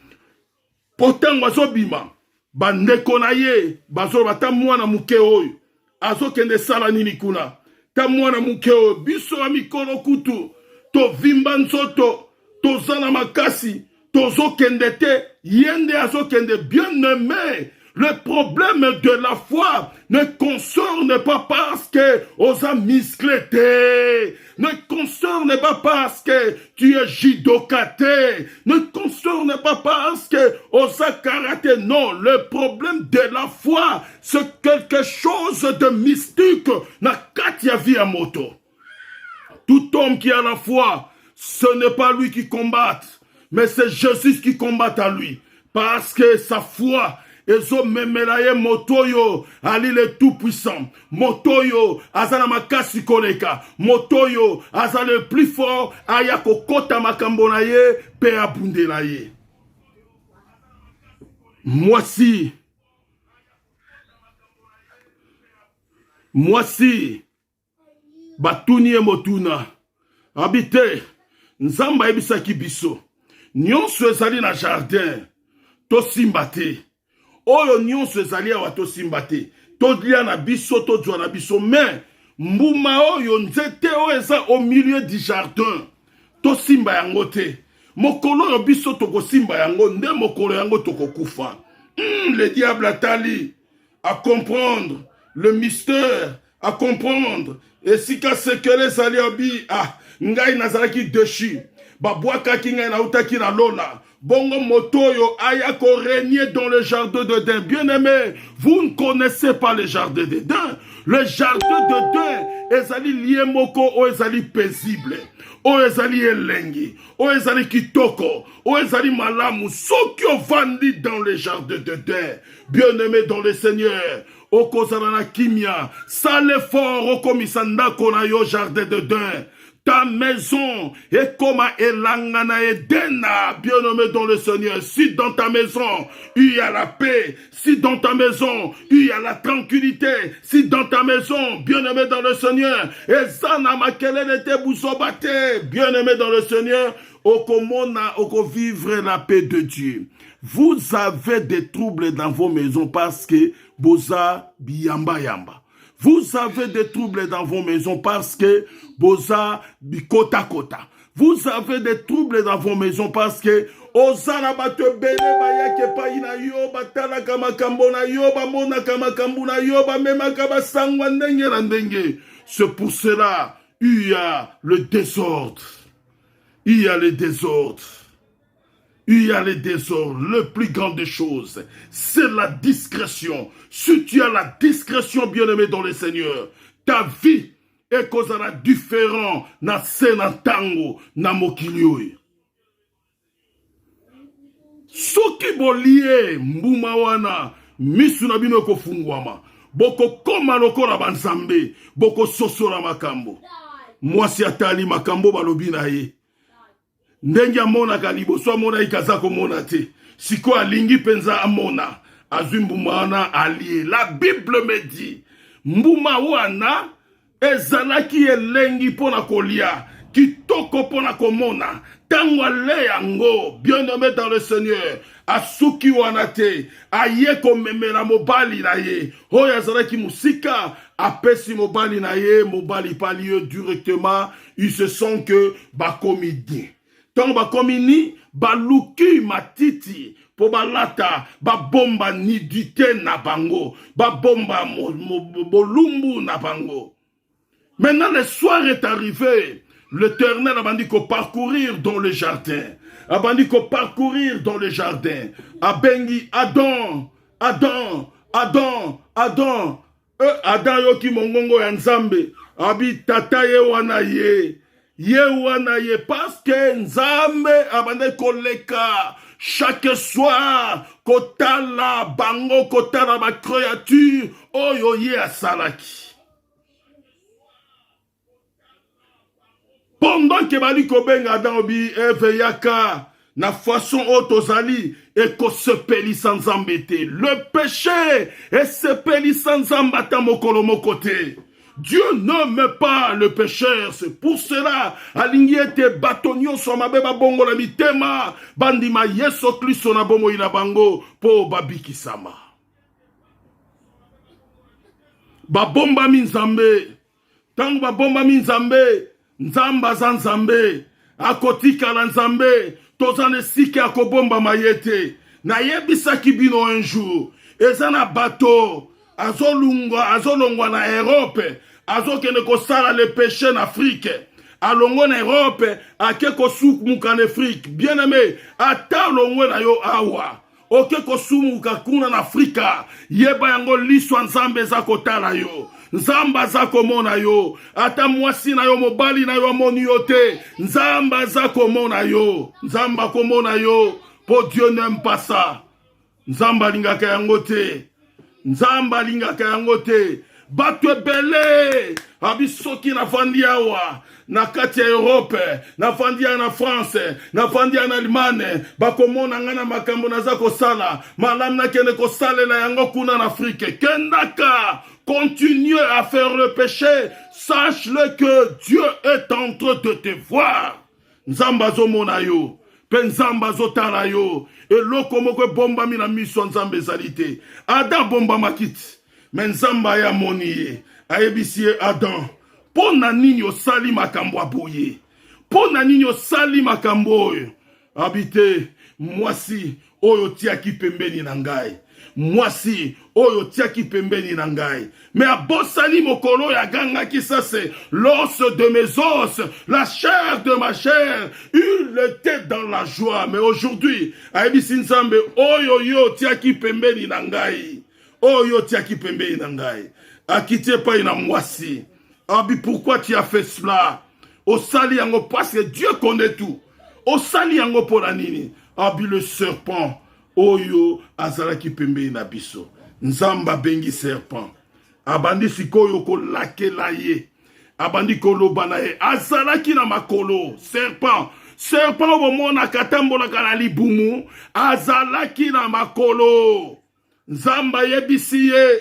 Pourtant wazobima, bandeko na ye, bazoloba ta mwana muke oyo, azokende sala nini kuna. Ta mwana muke oyo, biso wa mikolo kutu, to vimba nzoto, to zana makasi, to zokende te, yende azokende bien aimé. Le problème de la foi ne concerne pas parce que osa musclé, ne concerne pas parce que tu es judokaté, ne concerne pas parce que osa karaté. Non, le problème de la foi, c'est quelque chose de mystique. Na katia via moto. Tout homme qui a la foi, ce n'est pas lui qui combat, mais c'est Jésus qui combat à lui. Parce que sa foi, ezo memelaye motoyo ali le tout puissant, motoyo azana makasi koleka, motoyo azana le plus fort aya kokota makambo na ye pe abundela ye. Mwasi batuni e motuna habite nzamba ebisaki biso nyonso ezali na jardin to simbate. Oyo nyonso ezali awa to simbate. To lia na biso to jwa na biso. Mais mbuma oyo nzete oyo eza au milieu du jardin. To simba yango te. Mokolo yo biso toko simba yango nde mokolo yango toko kufa. Le diable atali à comprendre le mystère, à comprendre. Et si ka sekele sali abi ngai nazalaki deshi. Babwaka kinga na utaki na lola. Bongo motoyo ayako régner dans le jardin d'Éden. Bien-aimé, vous ne connaissez pas le jardin d'Éden. Le jardin d'Éden, ezali lié moko o ezali paisible. O ezali elengi. O ezali kitoko. O ezali malamu. Soki vandi dans le jardin d'Éden. Bien-aimé dans le Seigneur. Okozana kimia. Sale fort okomisanda kona yo jardin d'Éden. Ta maison est comme Elangana Edena, bien-aimé dans le Seigneur. Si dans ta maison, il y a la paix. Si dans ta maison, il y a la tranquillité. Si dans ta maison, bien-aimé dans le Seigneur, bien-aimé dans le Seigneur, oko vivre la paix de Dieu. Vous avez des troubles dans vos maisons parce que boza biyamba yamba. Vous avez des troubles dans vos maisons parce que boza bikota kota. Vous avez des troubles dans vos maisons parce que ozala bato bele bayake pa ina yo batala kama kambo na yo bamona kama kambu na yo bamema kama sangwa ndenge na ndenge. C'est pour cela il y a le désordre. Il y a le désordre. Il y a le désordre. Le plus grand des choses, c'est la discrétion. Si tu as la discrétion, bien-aimé dans le Seigneur, ta vie est causera différent na sena tango na mokili. Soki bolie mbuma wana misu na bino ko fungwama boko koma lokola banzambe boko sosola makambo mwasi atali makambo balobi na ye ndenge amonaka liboso amona ikazako mona te siko alingi penza amona azwi mbuma wana alie. La Bible me dit mbuma wana ezalaki elengi pona kolia kitoko pona komona tango ale yango bien-aimé dans le Seigneur asuki wana te aye komemela mobali na ye oyo azalaki musika apesi mobali na ye mobali pali yo directement ils se sont que bakomi bien tango bakomi ni baluki matiti po balata babomba nidite na bango babomba bolumbu na bango. Maintenant le soir est arrivé. L'Éternel a dit qu'on parcourir dans le jardin. A dit qu'on parcourir dans le jardin. A bengi Adam, Adam, Adam, Adam. Adam yo ki mongongo ya nzambe. Abi tata ye wana ye. Ye wana ye. Parce que nzambe abande koleka. Chaque soir, kotala bango, kotala ma créature. Oyo ye asalaki. Pendant que bali kobenga Adam bi eveyaka na façon autozali et ko sepeli sans embêter. Le péché est sepeli sans embêter mokolo mokote. Dieu n'aime pas le pécheur, c'est pour cela alingi ete batonio so mabeba bongo la mitema bandima Yesu Kristo na bomo ina bango po babiki sama. Babomba minzambe. Tango babomba minzambe Nzamba za nzambe, akotika la nzambe, tozane sike akobomba mayete. Na yebisa kibino un jour, ezana bato, azolongwa na Europe, azokene kosala le péché en Afrique. Alongo na Europe, ake kosouk muka en Afrique. Bien aimé, ata longwe na yo awa. Oke kosumu kakuna na Afrika, yeba yango liswa nzambe za kotala yo. Nzamba za komona yo, ata mwasi na yo mobali na yo amoni yo te. Nzamba za komona yo, nzamba komona yo, po Dieu n'aime pas ça. Nzamba lingaka yango te, nzamba lingaka yango te. Bato ebele, abisoki na fandi awa, na kati ya Europe, na fandi na France, na fandi na Allemagne, bakomona ngana makambo naza kosala, malam na kene kosale na yango kuna na Afrique. Kendaka, continue à faire le péché, sache-le que Dieu est en train de te voir. Nzamba zo mona yo, pe nzamba zo tala yo, e loko moko bomba mi na miso nzambe zalite. Ada bomba makiti. Men nzamba ya moniye, ayebisie Adam, pona nini osali makambo aboye, pona nini osali makambo oyo, habite, mwasi, oyo tiaki pembeni na ngai, mwasi, oyo tiaki pembeni na ngai, mais abosani mokolo ya ganga ki ça c'est l'os de mes os, la chair de ma chair, il était dans la joie, mais aujourd'hui, ayebisi nzambe, oyo yo tiaki pembeni na ngai, oh yo tiaki pembeni na ngai. Akite pa ina mwasi. Abi pourquoi tu as fait cela? Osali yango parce que Dieu connaît tout. Osali yango pona nini? Abi le serpent. Oh yo azalaki pembeni na biso. Nzamba bengi serpent. Abandi sikoyo ko lake la ye. Abandi koloba na ye. Azalaki na makolo. Serpent. Serpent omona katambola kana libumu. Azalaki na makolo. Nzamba yebisi ye,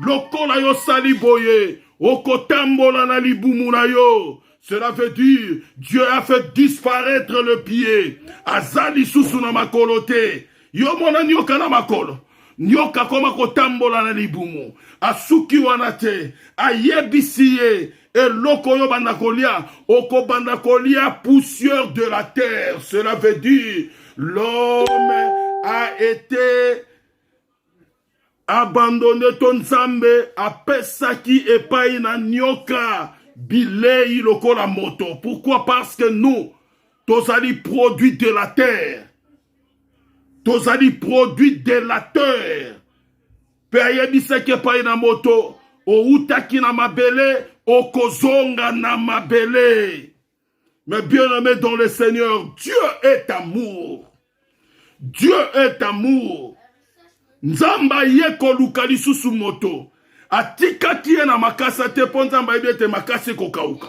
lokola yo sali boye, okotambola na libumu na yo. Cela veut dire, Dieu a fait disparaître le pied. Azali susu na makolo te. Yo monani okana makolo. nyoka koma kotambola na libumu asuki wana te ayebisi ye eloko oyo banda kolia okobanda kolia poussière de la terre. Cela veut dire l'homme a été abandonné. Ton nzambe apesaki epai na nyoka bilei lokola moto. Pourquoi? Parce que nous tozali produit de la terre. Tozali produit de la terre. Pe ayebisaki epai na moto outaki na mabele okozonga na mabele. Mais bien aimé dans le Seigneur, Dieu est amour. Dieu est amour. Nzamba ye koluka lisusu moto. Atikaki ye na makasa te po nzamba yebi ete makasa kokauka.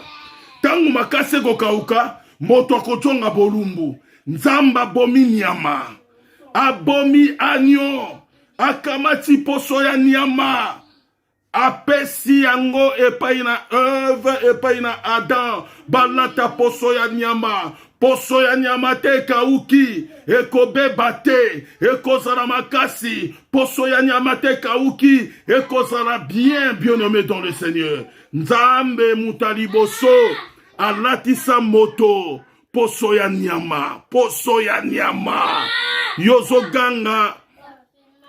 Tangu makasa kokauka, moto akotonga bolumbu. Nzamba bomi nyama. Abomi agneau. Akamati poso ya nyama. Apesi yango epai na Eve, epai na Adam. Balata poso ya nyama. Poso ya nyama te kauki. Ekobeba te. Ekozala makasi. Poso ya nyama te kauki. Ekozala bien, bien aimé dans le Seigneur. Nzambe mutaliboso. Alatisa moto. Poso ya nyama. Poso ya nyama. Yozoganga.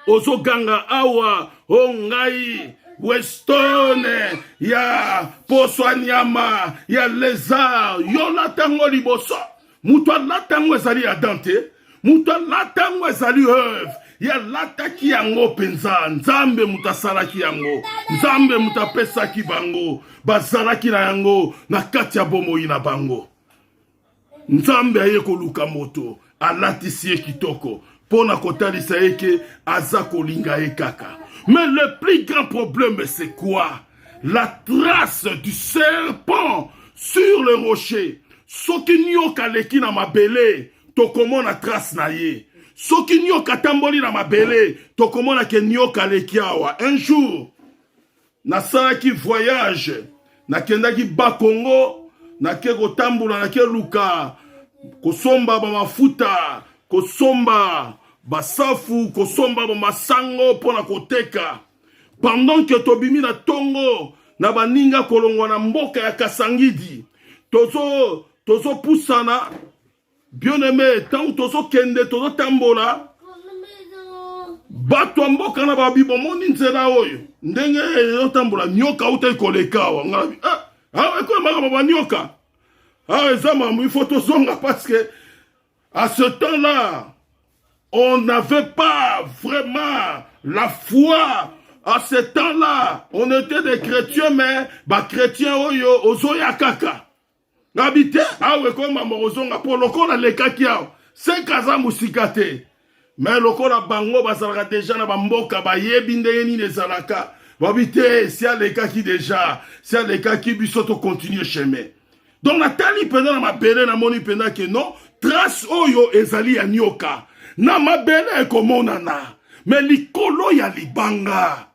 Ozoganga awa. Ongai. Westone, ya poso nyama, ya lézard, yo latango liboso. Muto latango ezali adante, muto latango ezali Eve, ya lataki yango penza, nzambe mutasalaki yango, nzambe mutapesaki bango, bazalaki na yango, na kati ya bomoi na bango. Nzambe aye koluka moto, alatisi ye kitoko, pona kotalisa eke aza kolinga ye kaka. Mais le plus grand problème, c'est quoi? La trace du serpent sur le rocher. Soki nyoka leki na mabele, tokomona trace na ye. Soki nyoka tamboli na mabele, tokomona ke nyoka leki awa. Un jour, nasalaki voyage, nakendaki Bakongo, nake kotambola, nake luka, kosomba ba mafuta, kosomba basafu, kosomba ba masango pona koteka. Pendant que tobimi na tongo, na baninga kolongwa na mboka ya Kasangidi, tozo pusana, bien aimé, tant tozo kende, tozo tambola, bato mboka na babi bomoni nzela oyo, ndenge yo tambola, nyoka uta ikolekawa, ngalabi, ekole maka baba nyoka, ezama, il faut tozonga parce que, à ce temps-là, on n'avait pas vraiment la foi. À ce temps-là, on était des chrétiens, mais bah chrétiens oyo ozoya kaka. Habité, comme mamorozonga pour lokola lekaki yao. C'est kaza musikate. Mais lokola bango bazalaka déjà na bamboka ba yebinde ni nezalaka. Habité, si a lekaki déjà, si a lekaki bisoto continue chemin. Donc Nathalie pendant na mapele na moni pendant que non, trace oyo ezali ya nyoka. Na mabele ekomonana, mais likolo ya libanga.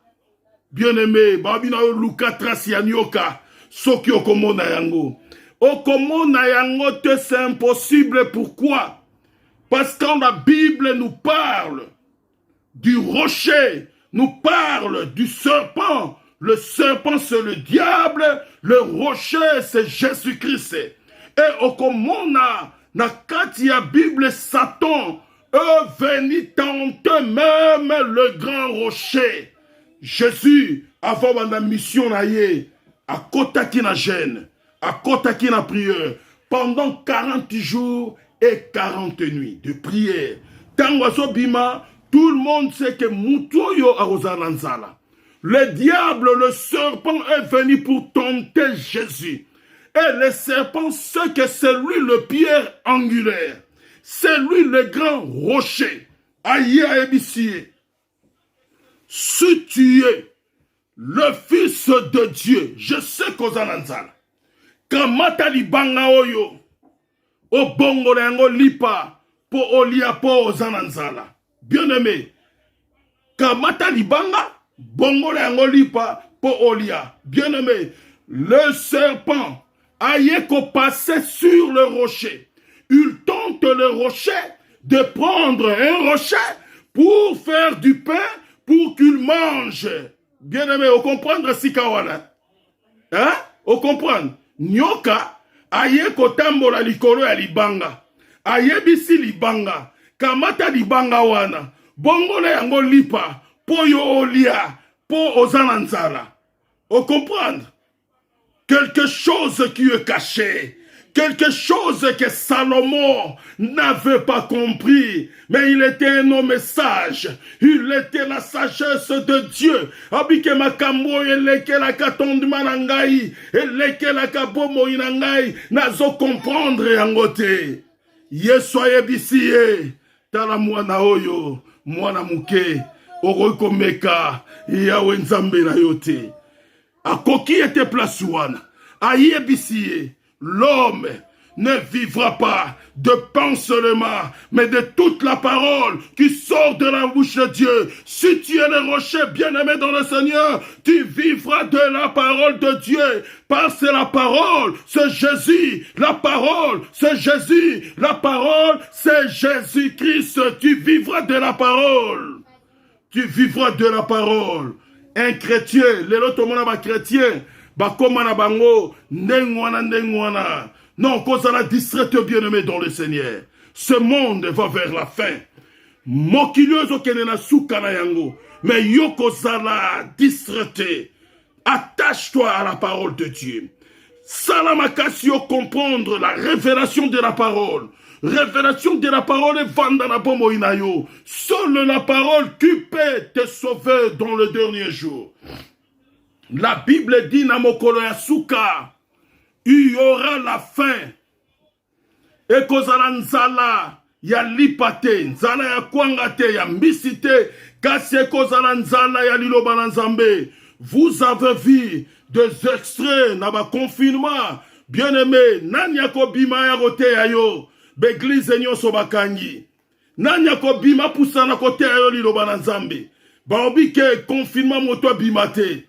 Bien aimé, babina yo luka trace ya nyoka, soki okomona yango. Okomona yango te c'est impossible, pourquoi? Parce que quand la Bible nous parle du rocher, nous parle du serpent. Le serpent c'est le diable, le rocher c'est Jésus-Christ. Et okomona na kati ya Bible Satan veni tenter même le grand rocher. Jésus, avant la mission na ye, a kotaki na jeûne, a kotaki na prière, pendant 40 jours et 40 nuits de prière. Tango bima, tout le monde sait que mutoyo arozala nzala. Le diable, le serpent est venu pour tenter Jésus. Et le serpent sait que c'est lui le pierre angulaire. C'est lui le grand rocher. Aïe aïe. Si tu es le fils de Dieu, je sais qu'aux ananzala. Kamata libanga oyo. O bongo yango lipa. Po olia po aux ananzala. Bien aimé. Kamata libanga. Bongo yango lipa. Po olia. Bien aimé. Le serpent. Aïe ko passer sur le rocher. Il tente le rocher de prendre un rocher pour faire du pain, pour qu'il mange. Bien aimé, au comprendre sikawana. Hein? Au comprendre. Nyoka, aye kotambola likolo ya libanga. Aye bisi libanga. Kamata libanga wana. Bongola yango lipa. Po yo olia. Po ozana nzala. Au comprendre. Quelque chose qui est caché. Quelque chose que Salomon n'avait pas compris. Mais il était un homme sage. Il était la sagesse de Dieu. Abike makambo eleke la katondima nangai. Eleke la kabomo inangai. Nazo comprendre yangote. Yesoye bisiye. Tala mwana oyo. Mwana muke. Oroko meka. Yawe nzambe na yote. Akoki était place wana. Aye bisiye. L'homme ne vivra pas de pain seulement, mais de toute la parole qui sort de la bouche de Dieu. Si tu es le rocher bien-aimé dans le Seigneur, tu vivras de la parole de Dieu. Parce que la parole, c'est Jésus. La parole, c'est Jésus. La parole, c'est Jésus-Christ. Tu vivras de la parole. Tu vivras de la parole. Un chrétien, les autres monde chrétien, bakomana bango ndengwana. Non, cause la distraite bien-aimé dans le Seigneur. Ce monde va vers la fin. Mokiliozo kenena sukana yango. Mais yoko zala distraite. Attache-toi à la parole de Dieu. Salamakasio comprendre la révélation de la parole. Révélation de la parole est vandana pomo inayo. Seule la parole qui peut te sauver dans le dernier jour. La Bible dit na mokolo ya suka, il y aura la fin. Et kozala nzala ya lipate, nzala ya kwangate, ya mbisite, kasi kozala nzala ya liloba na nzambe. Vous avez vu des extraits na ba confinement. Bien-aimé, nani yako bima ya kote ya yo, beglize nyonso bakangi. Nani yako bima pusana kote ya yo liloba na nzambe. Baobi ke confinement moto bimate.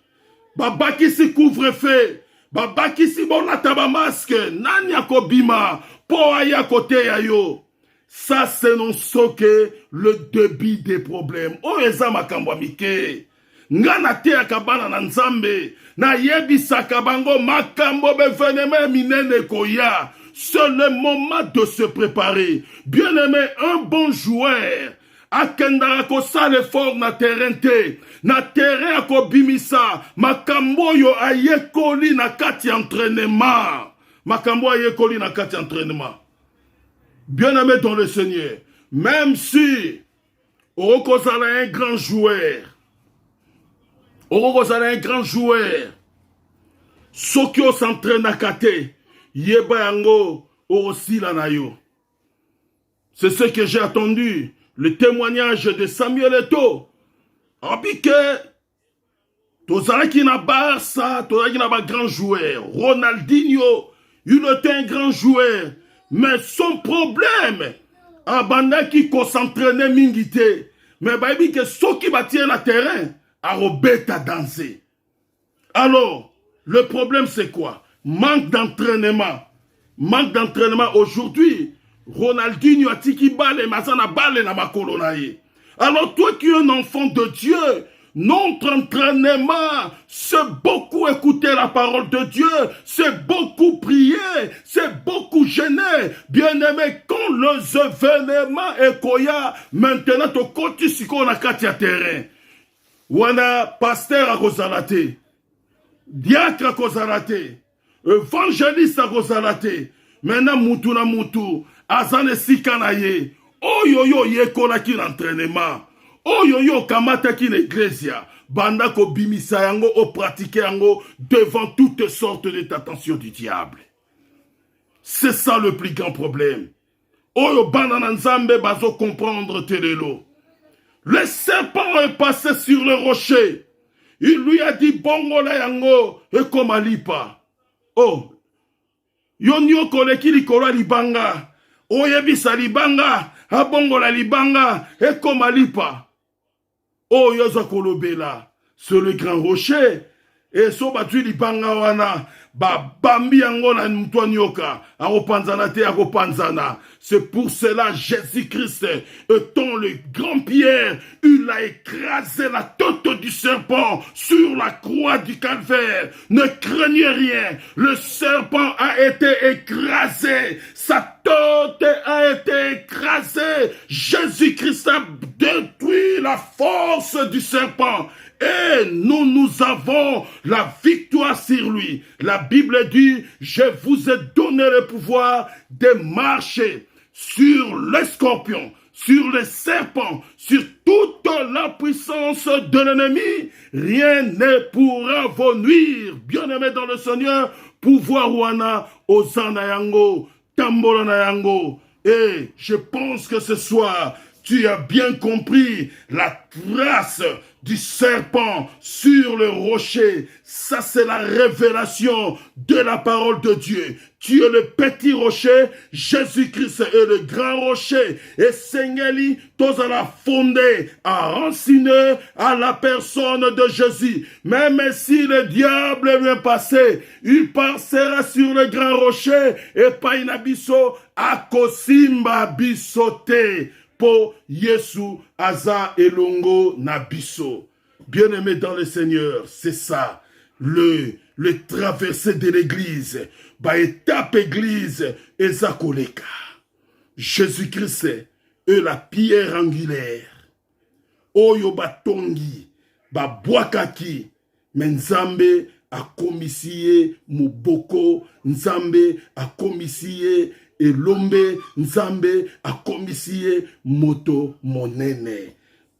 Babakisi couvre-feu. Babakisi bonata ba masque. Nani yako bima po aya kote ya yo. Ça c'est non soke le début des problèmes. O eza makambo mike. Ngana te akabana na nzambe. Na yebisaka bango makambo beveneme minene koya. C'est le moment de se préparer. Bien-aimé, un bon joueur. Akendara ko sale fort na terrain te. Na terrain ako bimisa. Makambo yo ayekoli na kati entraînement. Makambo ayekoli na kati entraînement. Bien-aimé dans le Seigneur. Même si Orokozala un grand joueur. Orokozala un grand joueur. Sokyo s'entraîne à kate. Yeba yango orosila na yo. C'est ce que j'ai attendu. Le témoignage de Samuel Eto'o. Abike, tozalaki na Barça, tozalaki na ba grand joueur. Ronaldinho, il était un grand joueur. Mais son problème, abandaki ko s'entraîner mingite. Mais baby que soki batie na terrain, arobeta danser. Alors, le problème c'est quoi? Manque d'entraînement. Manque d'entraînement aujourd'hui. Ronaldinho a tiki bale, mazana bale na makolo na ye. Alors toi qui es un enfant de Dieu, notre entraînement, c'est beaucoup écouter la parole de Dieu, c'est beaucoup prier, c'est beaucoup jeûner. Bien-aimé, quand les événements ekoya, maintenant to koti siko na kati ya terrain. Wana pasteur a kozalate, diacre a kozalate, évangéliste a kozalate. Maintenant mutu na mutu, azane sika na ye. Oyoyo yekola ki l'entraînement. Oyoyo kamata ki l'Ecclesia. Banda ko bimisa yango o pratiquer yango devant toutes sortes de tentations du diable. C'est ça le plus grand problème. Oyo banda nzambe bazo comprendre telelo. Le serpent est passé sur le rocher. Il lui a dit bongola yango e komalipa. Oh, yonyo koleki likolo libanga. Oyebisa libanga, abongola libanga, et comme alipa. Oh, yoza kolobela, sur le grand rocher, Et so batui libanga wana, bambi yango na mutwa nyoka, akopanzana te akopanzana. C'est pour cela Jésus-Christ, étant le grand Pierre, il a écrasé la tête du serpent sur la croix du calvaire. Ne craignez rien, le serpent a été écrasé, sa tête a été écrasée. Jésus-Christ a détruit la force du serpent. Et nous avons la victoire sur lui. La Bible dit, je vous ai donné le pouvoir de marcher sur les scorpions, sur les serpents, sur toute la puissance de l'ennemi. Rien ne pourra vous nuire. Bien-aimé dans le Seigneur, pouvoir wana, osana yango, tambola na yango. Et je pense que ce soir, tu as bien compris la trace du serpent sur le rocher. Ça, c'est la révélation de la parole de Dieu. Tu es le petit rocher, Jésus-Christ est le grand rocher. Et Seigneur, tous à la fondée, à ranciner à la personne de Jésus. Même si le diable vient passer, il passera sur le grand rocher et pas une abisso à Kosimba bisote. Po Yesu Aza Elongo Nabiso. Bien-aimé dans le Seigneur, c'est ça, le traversé de l'église. Ba étape église, Ezakoleka. Jésus-Christ est la pierre angulaire. Oyo batongi, ba boakaki, Nzambe a komisie muboko, Nzambe a komisie et l'ombe Nzambe a komisie moto monene.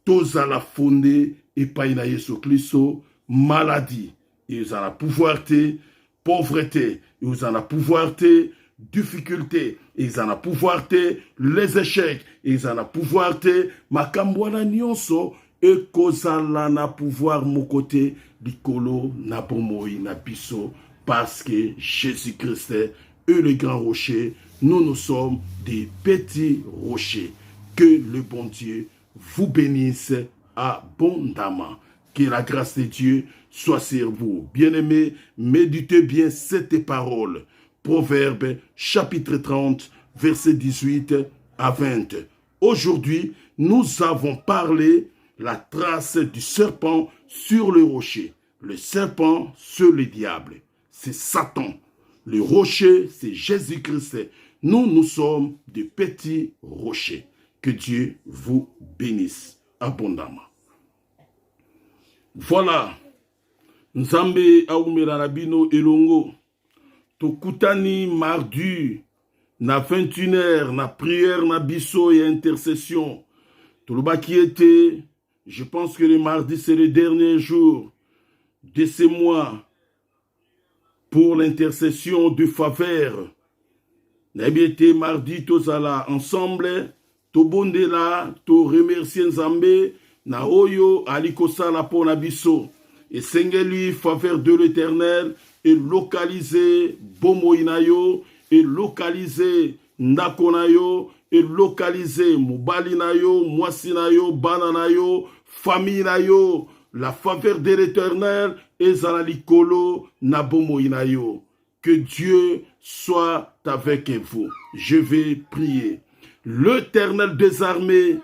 Tous à la fondée et pas na Yesu Christo, maladie. Ils en a pouvoirté, pauvreté. Ils en a pouvoirté, difficulté. Ils en a pouvoirté, les échecs. Ils en a pouvoirté, makambwana nyonso. Et kozala na pouvoir mon côté, likolo na bomoi na biso. Parce que Jésus-Christ est le grand rocher. Nous sommes des petits rochers. Que le bon Dieu vous bénisse abondamment. Que la grâce de Dieu soit sur vous. Bien-aimés, méditez bien cette parole. Proverbe chapitre 30, verset 18 à 20. Aujourd'hui, nous avons parlé la trace du serpent sur le rocher. Le serpent, c'est le diable. C'est Satan. Le rocher, c'est Jésus-Christ. Nous sommes des petits rochers. Que Dieu vous bénisse abondamment. Voilà. Nzambe aumela rabino elongo. Tokutani mardi na 21h na prière na biso et intercession. Toloba qui était, je pense que le mardi c'est le dernier jour de ce mois pour l'intercession de faveur. Nabiete mardi tozala ensemble, to bondela, to remercier Nzambe, na oyo alikosala po na biso. Et sengeli faveur de l'Éternel, et localiser bomoinayo, et localiser ndakonayo, et localiser mubalinayo, mwasinayo, bananayo, famille. La faveur de l'Éternel et zalalikolo na bomoinayo. Que Dieu soit avec vous. Je vais prier. L'Éternel des armées,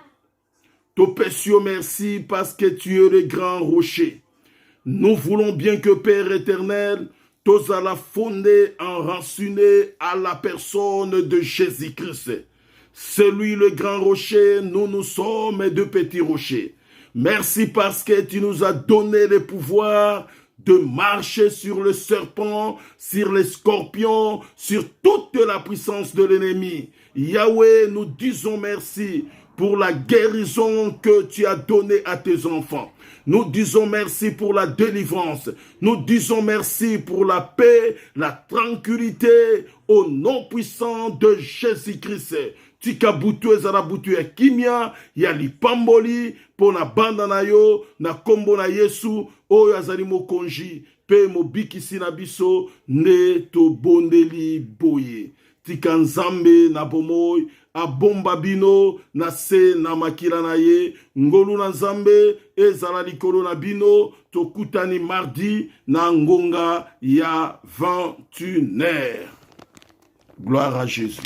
Topesio merci parce que tu es le grand rocher. Nous voulons bien que Père éternel, tous à la fondée enraciné à la personne de Jésus-Christ. C'est lui le grand rocher, nous sommes de petits rochers. Merci parce que tu nous as donné le pouvoir de marcher sur le serpent, sur les scorpions, sur toute la puissance de l'ennemi. Yahweh, nous disons merci pour la guérison que tu as donnée à tes enfants. Nous disons merci pour la délivrance. Nous disons merci pour la paix, la tranquillité au nom puissant de Jésus-Christ. Tikabutu ezarabutu ya kimia ya lipamboli pona banda na yo na kombo na Yesu oyo azali mokonji pe mobikisi na biso ne to bondeli boye. tika nzambe na bomoi abomba bino na se na makila na ye. Ngolu na nzambe ezala likolo na bino. Tokutani mardi na ngonga ya 21h. Gloire à Jésus.